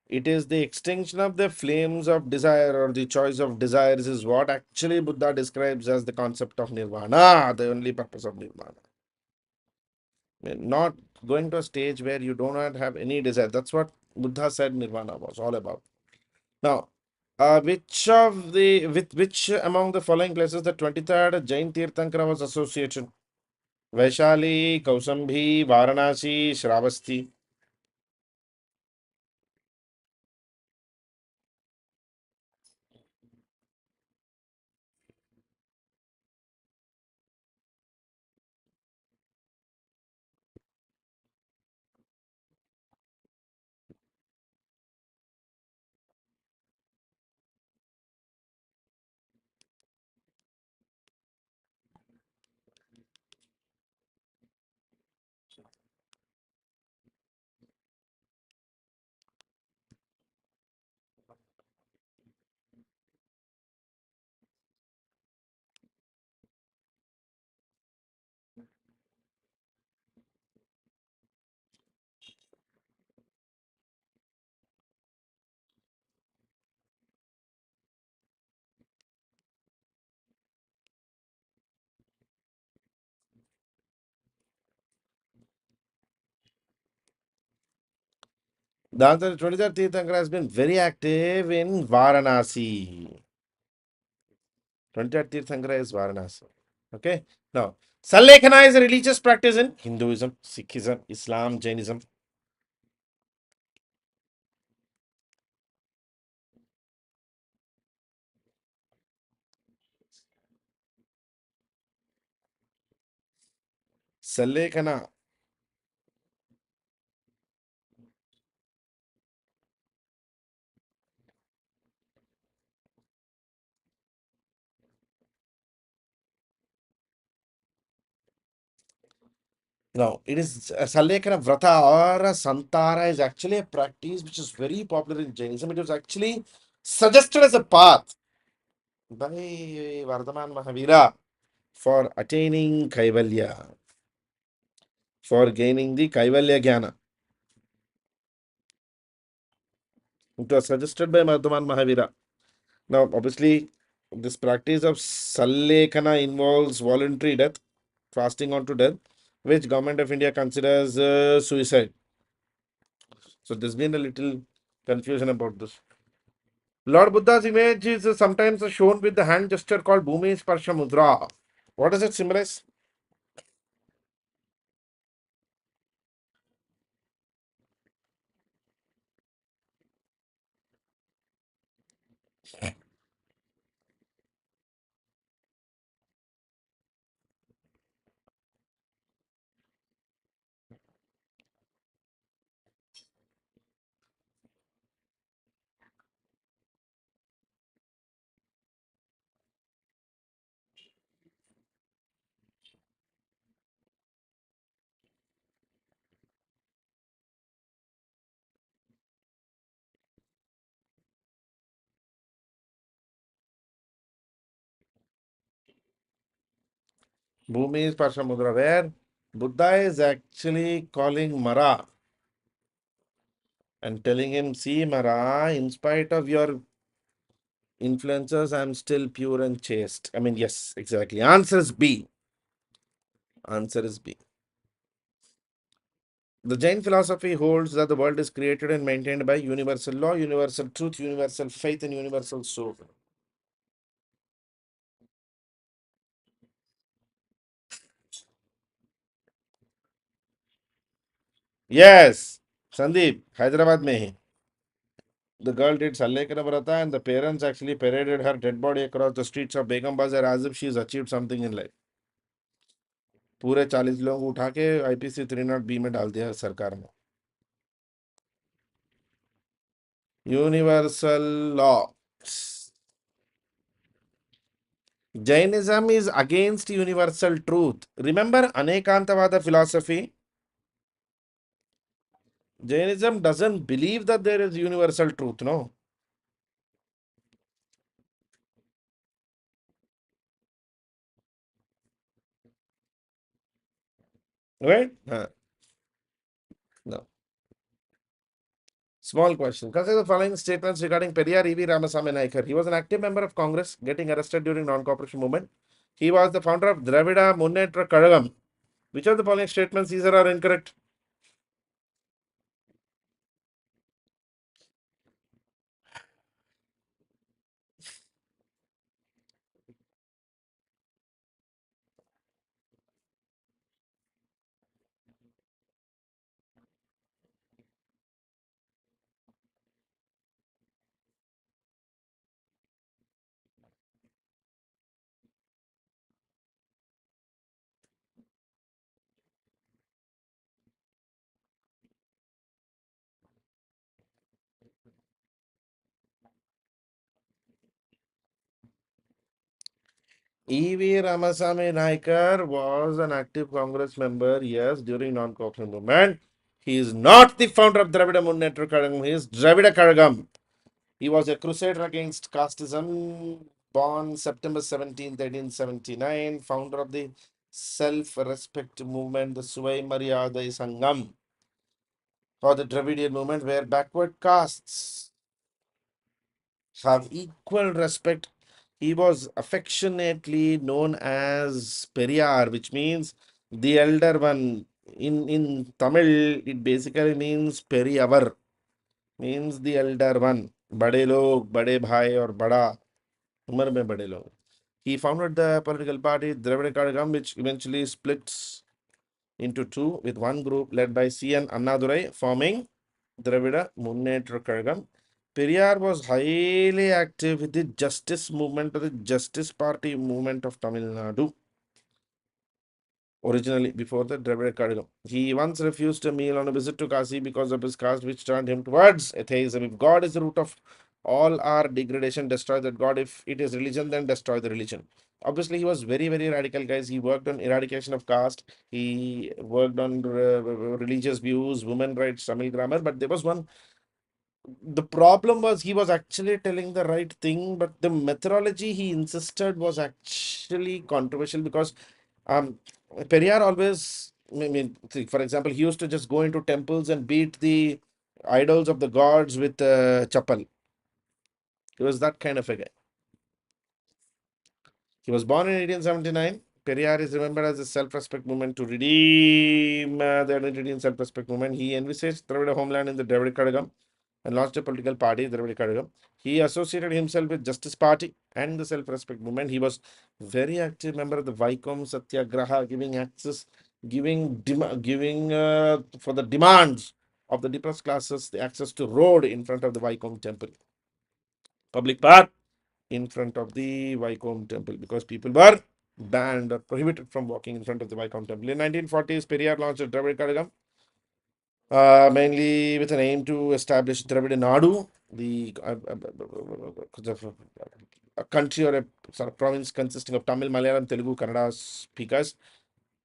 it is the extinction of the flames of desire or the choice of desires is what actually Buddha describes as the concept of nirvana, the only purpose of nirvana. I mean, not going to a stage where you do not have any desire. That's what Buddha said nirvana was all about. Now, with which among the following places the 23rd Jain Tirthankara was associated? Vaishali, Kausambhi, Varanasi, Shravasti. The answer is 23rd Tirthankara has been very active in Varanasi. 23rd Tirthankara is Varanasi. Okay. Now, Sallekkhana is a religious practice in Hinduism, Sikhism, Islam, Jainism. Sallekkhana. Now, it is Sallekkhana Vrata or a Santara is actually a practice which is very popular in Jainism. It was actually suggested as a path by Vardhaman Mahavira for attaining Kaivalya, for gaining the Kaivalya Jnana. It was suggested by Vardhaman Mahavira. Now, obviously, this practice of Sallekkhana involves voluntary death, fasting on to death, which Government of India considers suicide. So there's been a little confusion about this. Lord Buddha's image is sometimes shown with the hand gesture called Bhumi Sparsha Mudra. What does it symbolize? Bhumi Sparsha Mudra, where Buddha is actually calling Mara and telling him, see, Mara, in spite of your influences, I'm still pure and chaste. I mean, yes, exactly. Answer is B. Answer is B. The Jain philosophy holds that the world is created and maintained by universal law, universal truth, universal faith, and universal soul. Yes, Sandeep, Hyderabad में ही. The girl did Sallekkhana Vrata and the parents actually paraded her dead body across the streets of Begum Bazar as if she's achieved something in life. पूरे 40 लोगों को उठा के IPC 300B में डाल दिया सरकार ने. Universal law. Jainism is against universal truth. Remember Anekantavada philosophy? Jainism doesn't believe that there is universal truth, no. Right? No. Small question. Consider the following statements regarding Periyar E.V. Ramasamy Naikar. He was an active member of Congress, getting arrested during non-cooperation movement. He was the founder of Dravida Munnetra Kazhagam. Which of the following statements these are incorrect? E.V. Ramasamy Naikar was an active Congress member, yes, during non-cooperation movement. He is not the founder of Dravida Munnetra Kazhagam. He is Dravida Kazhagam. He was a crusader against casteism, born September 17th, 1879, founder of the self-respect movement, the Svai Maryadai Sangam, or the Dravidian movement, where backward castes have equal respect. He was affectionately known as Periyar, which means the elder one. In Tamil, it basically means Periyavar, means the elder one. Bade log, bade bhai or bada, umar mein bade log. He founded the political party Dravida Kazhagam, which eventually splits into two, with one group led by C.N. Annadurai forming Dravida Munnetra Kazhagam. Periyar was highly active with the justice movement of the Justice Party movement of Tamil Nadu, originally before the Dravida Kazhagam. He once refused a meal on a visit to Kasi because of his caste, which turned him towards atheism. If God is the root of all our degradation, destroy that God. If it is religion, then destroy the religion. Obviously, he was very, very radical, guys. He worked on eradication of caste. He worked on religious views, women rights, Tamil grammar. But there was one, the problem was he was actually telling the right thing, but the methodology he insisted was actually controversial because Periyar always, I mean, see, for example, he used to just go into temples and beat the idols of the gods with chapal. He was that kind of a guy. He was born in 1879. Periyar is remembered as a self-respect movement to redeem the identity and self-respect movement. He envisaged Dravida homeland in the Dravida Kadagam and launched a political party, Dravida Kadagam. He associated himself with Justice Party and the self-respect movement. He was very active member of the Vaikom Satyagraha, giving access, giving for the demands of the depressed classes the access to road in front of the Vaikom temple, public park in front of the Vaikom temple, because people were banned or prohibited from walking in front of the Vaikom temple. In 1940s, Periyar launched a Dravid Kadagam, mainly with an aim to establish Dravid Nadu, a country or a sort of province consisting of Tamil, Malayalam, Telugu, Kannada speakers.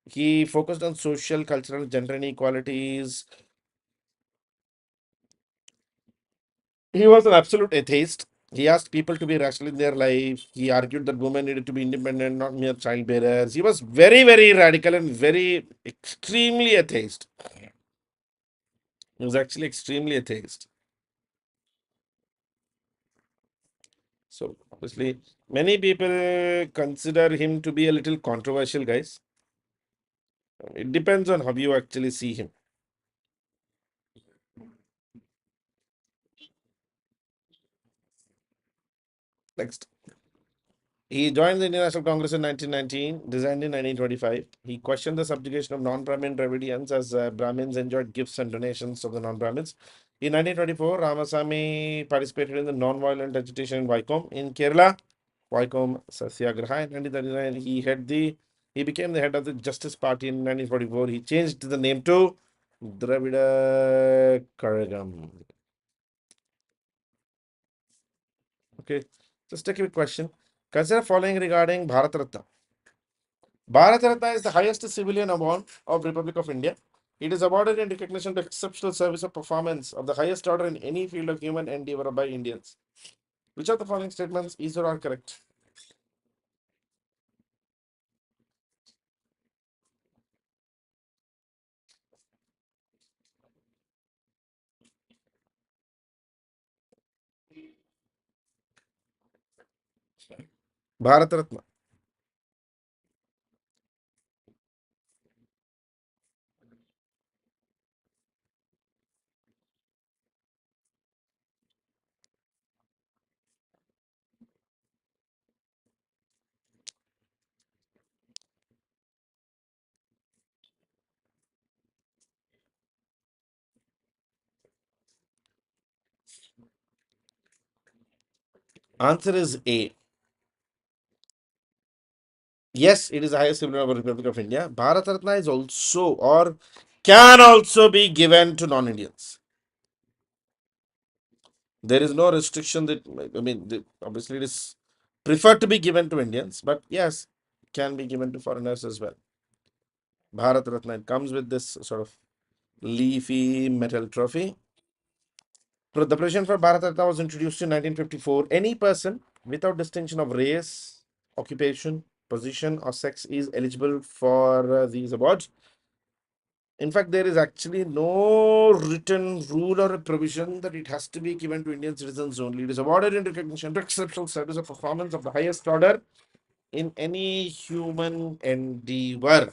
He focused on social, cultural, gender inequalities. He was an absolute atheist. He asked people to be rational in their life. He argued that women needed to be independent, not mere childbearers. He was very, very radical and very extremely atheist. He was actually extremely atheist. So obviously, many people consider him to be a little controversial, guys. It depends on how you actually see him. Next. He joined the Indian National Congress in 1919, resigned in 1925. He questioned the subjugation of non-Brahmin Dravidians as Brahmins enjoyed gifts and donations of the non-Brahmins. In 1924, Ramasamy participated in the non-violent agitation in Vaikom in Kerala, Vaikom Satyagraha. In 1939, he became the head of the Justice Party. In 1944, he changed the name to Dravida Karagam. Okay, just a quick question. Consider following regarding Bharat Ratna. Bharat Ratna is the highest civilian award of Republic of India. It is awarded in recognition of exceptional service or performance of the highest order in any field of human endeavor by Indians. Which of the following statements is or are correct? Bharat Ratna. Answer is A. Yes, it is the highest civilian of the Republic of India. Bharat Ratna is also or can also be given to non-Indians. There is no restriction that, I mean, obviously it is preferred to be given to Indians, but yes, can be given to foreigners as well. Bharat Ratna, it comes with this sort of leafy metal trophy. The provision for Bharat Ratna was introduced in 1954. Any person without distinction of race, occupation, position, or sex is eligible for these awards. In fact, there is actually no written rule or a provision that it has to be given to Indian citizens only. It is awarded in recognition to exceptional service of performance of the highest order in any human endeavor.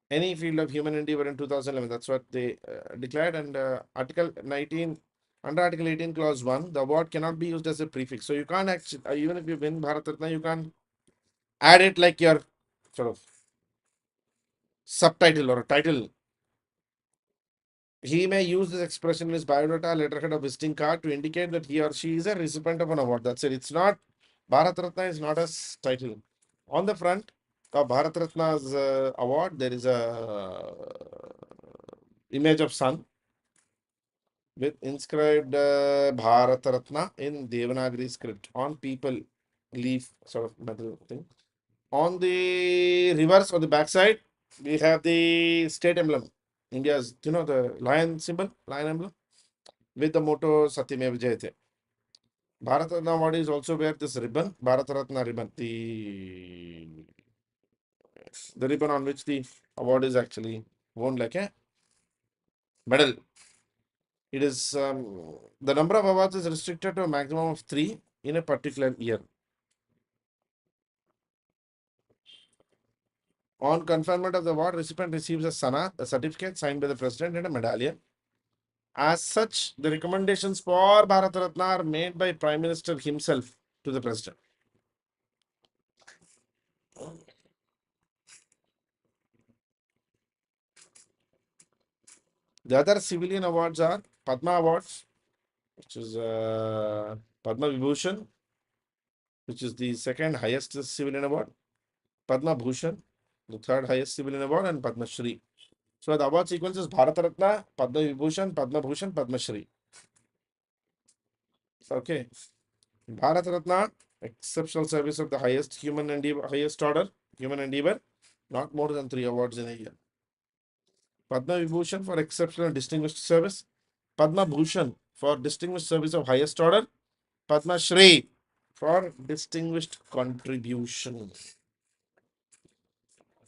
Any field of human endeavor in 2011. That's what they declared. And Article 19, under Article 18, Clause 1, the award cannot be used as a prefix. So you can't actually, even if you win Bharat Ratna, you can't add it like your sort of subtitle or a title. He may use this expression in his biodata, letterhead, or visiting card to indicate that he or she is a recipient of an award. That's it. It's not, Bharat Ratna is not a title. On the front of Bharat Ratna's award, there is a image of sun with inscribed Bharat Ratna in Devanagari script on people leaf sort of metal thing. On the reverse or the backside, we have the state emblem. India's, the lion symbol, lion emblem with the motto Satyamev Jayate. Bharat Ratna award is also wear this ribbon, Bharat Ratna ribbon, the ribbon on which the award is actually worn like a medal. It is the number of awards is restricted to a maximum of 3 in a particular year. On conferment of the award, recipient receives a sanat, a certificate signed by the president, and a medallion. As such, the recommendations for Bharat Ratna are made by Prime Minister himself to the president. The other civilian awards are Padma Awards, which is Padma Vibhushan, which is the second highest civilian award, Padma Bhushan, the third highest civilian award, and Padma Shri. So the award sequence is Bharat Ratna, Padma Vibhushan, Padma Bhushan, Padma Shri. Okay. Bharat Ratna, exceptional service of the highest human endeavor, highest order, human endeavor, not more than 3 awards in a year. Padma Vibhushan for exceptional distinguished service, Padma Bhushan for distinguished service of highest order, Padma Shri for distinguished contribution.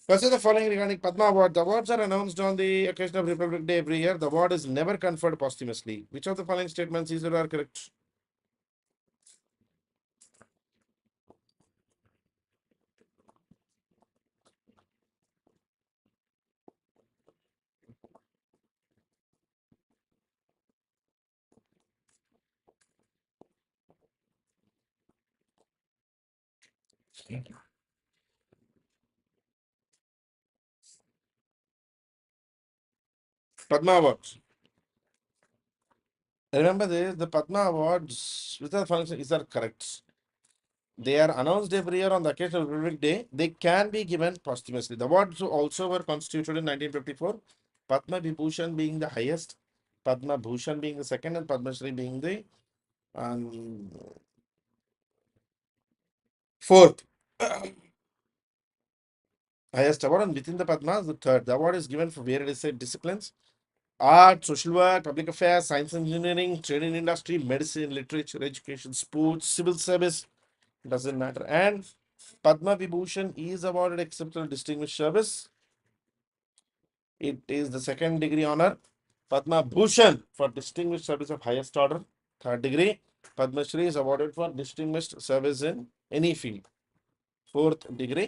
Consider the following regarding Padma Award. The awards are announced on the occasion of Republic Day every year. The award is never conferred posthumously. Which of the following statements is or are correct? Padma Awards. Remember this, the Padma Awards, which are the following is are correct. They are announced every year on the occasion of Republic Day. They can be given posthumously. The awards also were constituted in 1954. Padma Vibhushan being the highest, Padma Bhushan being the second, and Padma Shri being the um, fourth highest award. And within the Padmas, the third. The award is given for various disciplines: art, social work, public affairs, science, engineering, trade and industry, medicine, literature, education, sports, civil service. Doesn't matter. And Padma Vibhushan is awarded exceptional distinguished service. It is the second degree honor. Padma Bhushan for distinguished service of highest order, third degree. Padma Shri is awarded for distinguished service in any field, 4th degree,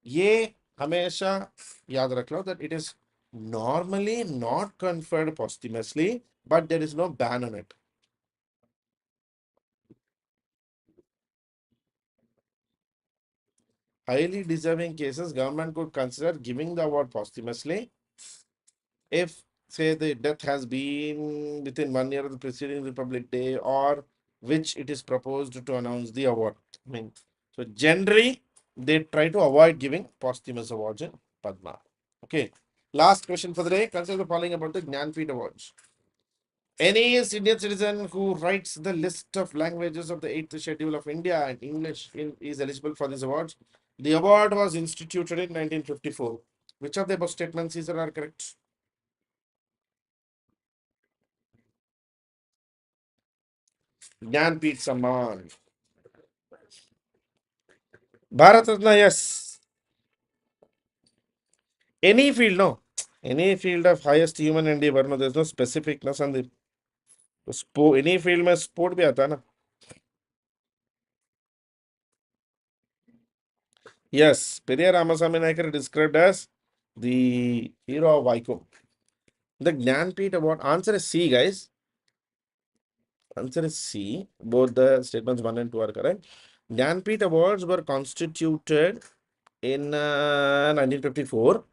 ये हमेशा याद रख लो that it is normally not conferred posthumously, but there is no ban on it. Highly deserving cases, government could consider giving the award posthumously if, say, the death has been within 1 year of the preceding Republic Day, or which it is proposed to announce the award. I mean, so generally they try to avoid giving posthumous awards in Padma. Okay. Last question for the day. Consider the following about the Jnanpith Awards. Any Indian citizen who writes the list of languages of the 8th schedule of India and English is eligible for these awards. The award was instituted in 1954. Which of the above statements are correct? Jnanpith Samman. Bharat Ratna, yes. Any field, no. Any field of highest human endeavor, no. There's no specificness on the sport. Any field में sport भी आता है ना. Yes, Periyar Ramasamy Naikar is described as the hero of Vaikom. The Jnanpith Award, answer is C, guys. Answer is C. Both the statements 1 and 2 are correct. Jnanpith Awards were constituted in 1954.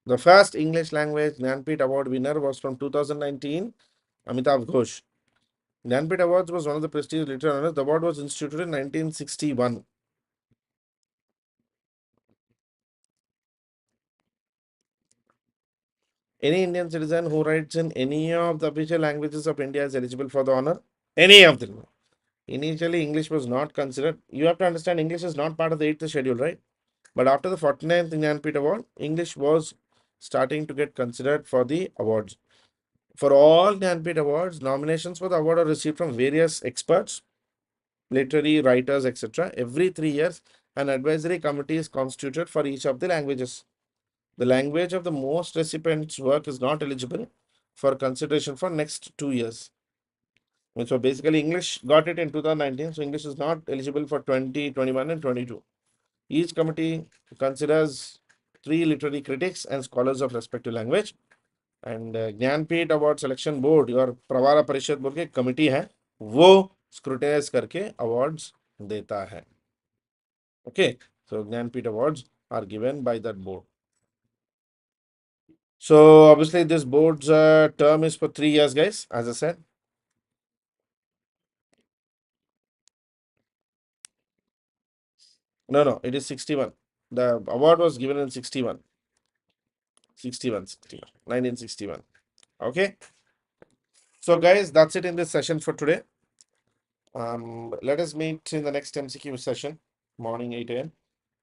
The first English language Jnanpith Award winner was from 2019, Amitav Ghosh. Jnanpith Awards was one of the prestigious literary honors. The award was instituted in 1961. Any Indian citizen who writes in any of the official languages of India is eligible for the honor. Any of them. Initially, English was not considered. You have to understand, English is not part of the 8th schedule, right? But after the 49th Jnanpith Award, English was starting to get considered for the awards. For all Jnanpith Awards, nominations for the award are received from various experts, literary writers, etc. Every 3 years, an advisory committee is constituted for each of the languages. The language of the most recipients' work is not eligible for consideration for next 2 years. And so basically, English got it in 2019. So English is not eligible for 2021 and 22. Each committee considers 3 literary critics and scholars of respective language. And Jnanpith award selection board और प्रवारा परिषद board के committee है, वो स्क्रूटाइज करके awards देता है. Okay, so Jnanpith awards are given by that board. So obviously this board's term is for 3 years, guys, as I said. No, it is 61. The award was given in 61. 1961. Okay. So guys, that's it in this session for today. Let us meet in the next MCQ session, morning 8 a.m.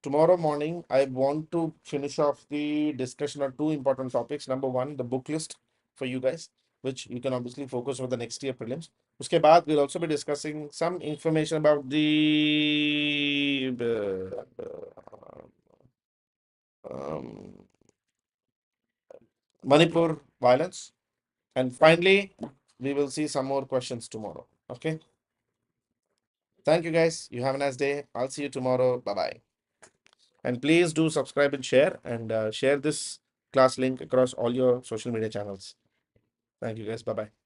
Tomorrow morning, I want to finish off the discussion on 2 important topics. Number 1, the book list for you guys, which you can obviously focus on the next year prelims. Uske baad, we'll also be discussing some information about the Manipur violence. And finally, we will see some more questions tomorrow. Okay. Thank you, guys. You have a nice day. I'll see you tomorrow. Bye-bye. And please do subscribe and share this class link across all your social media channels. Thank you, guys. Bye-bye.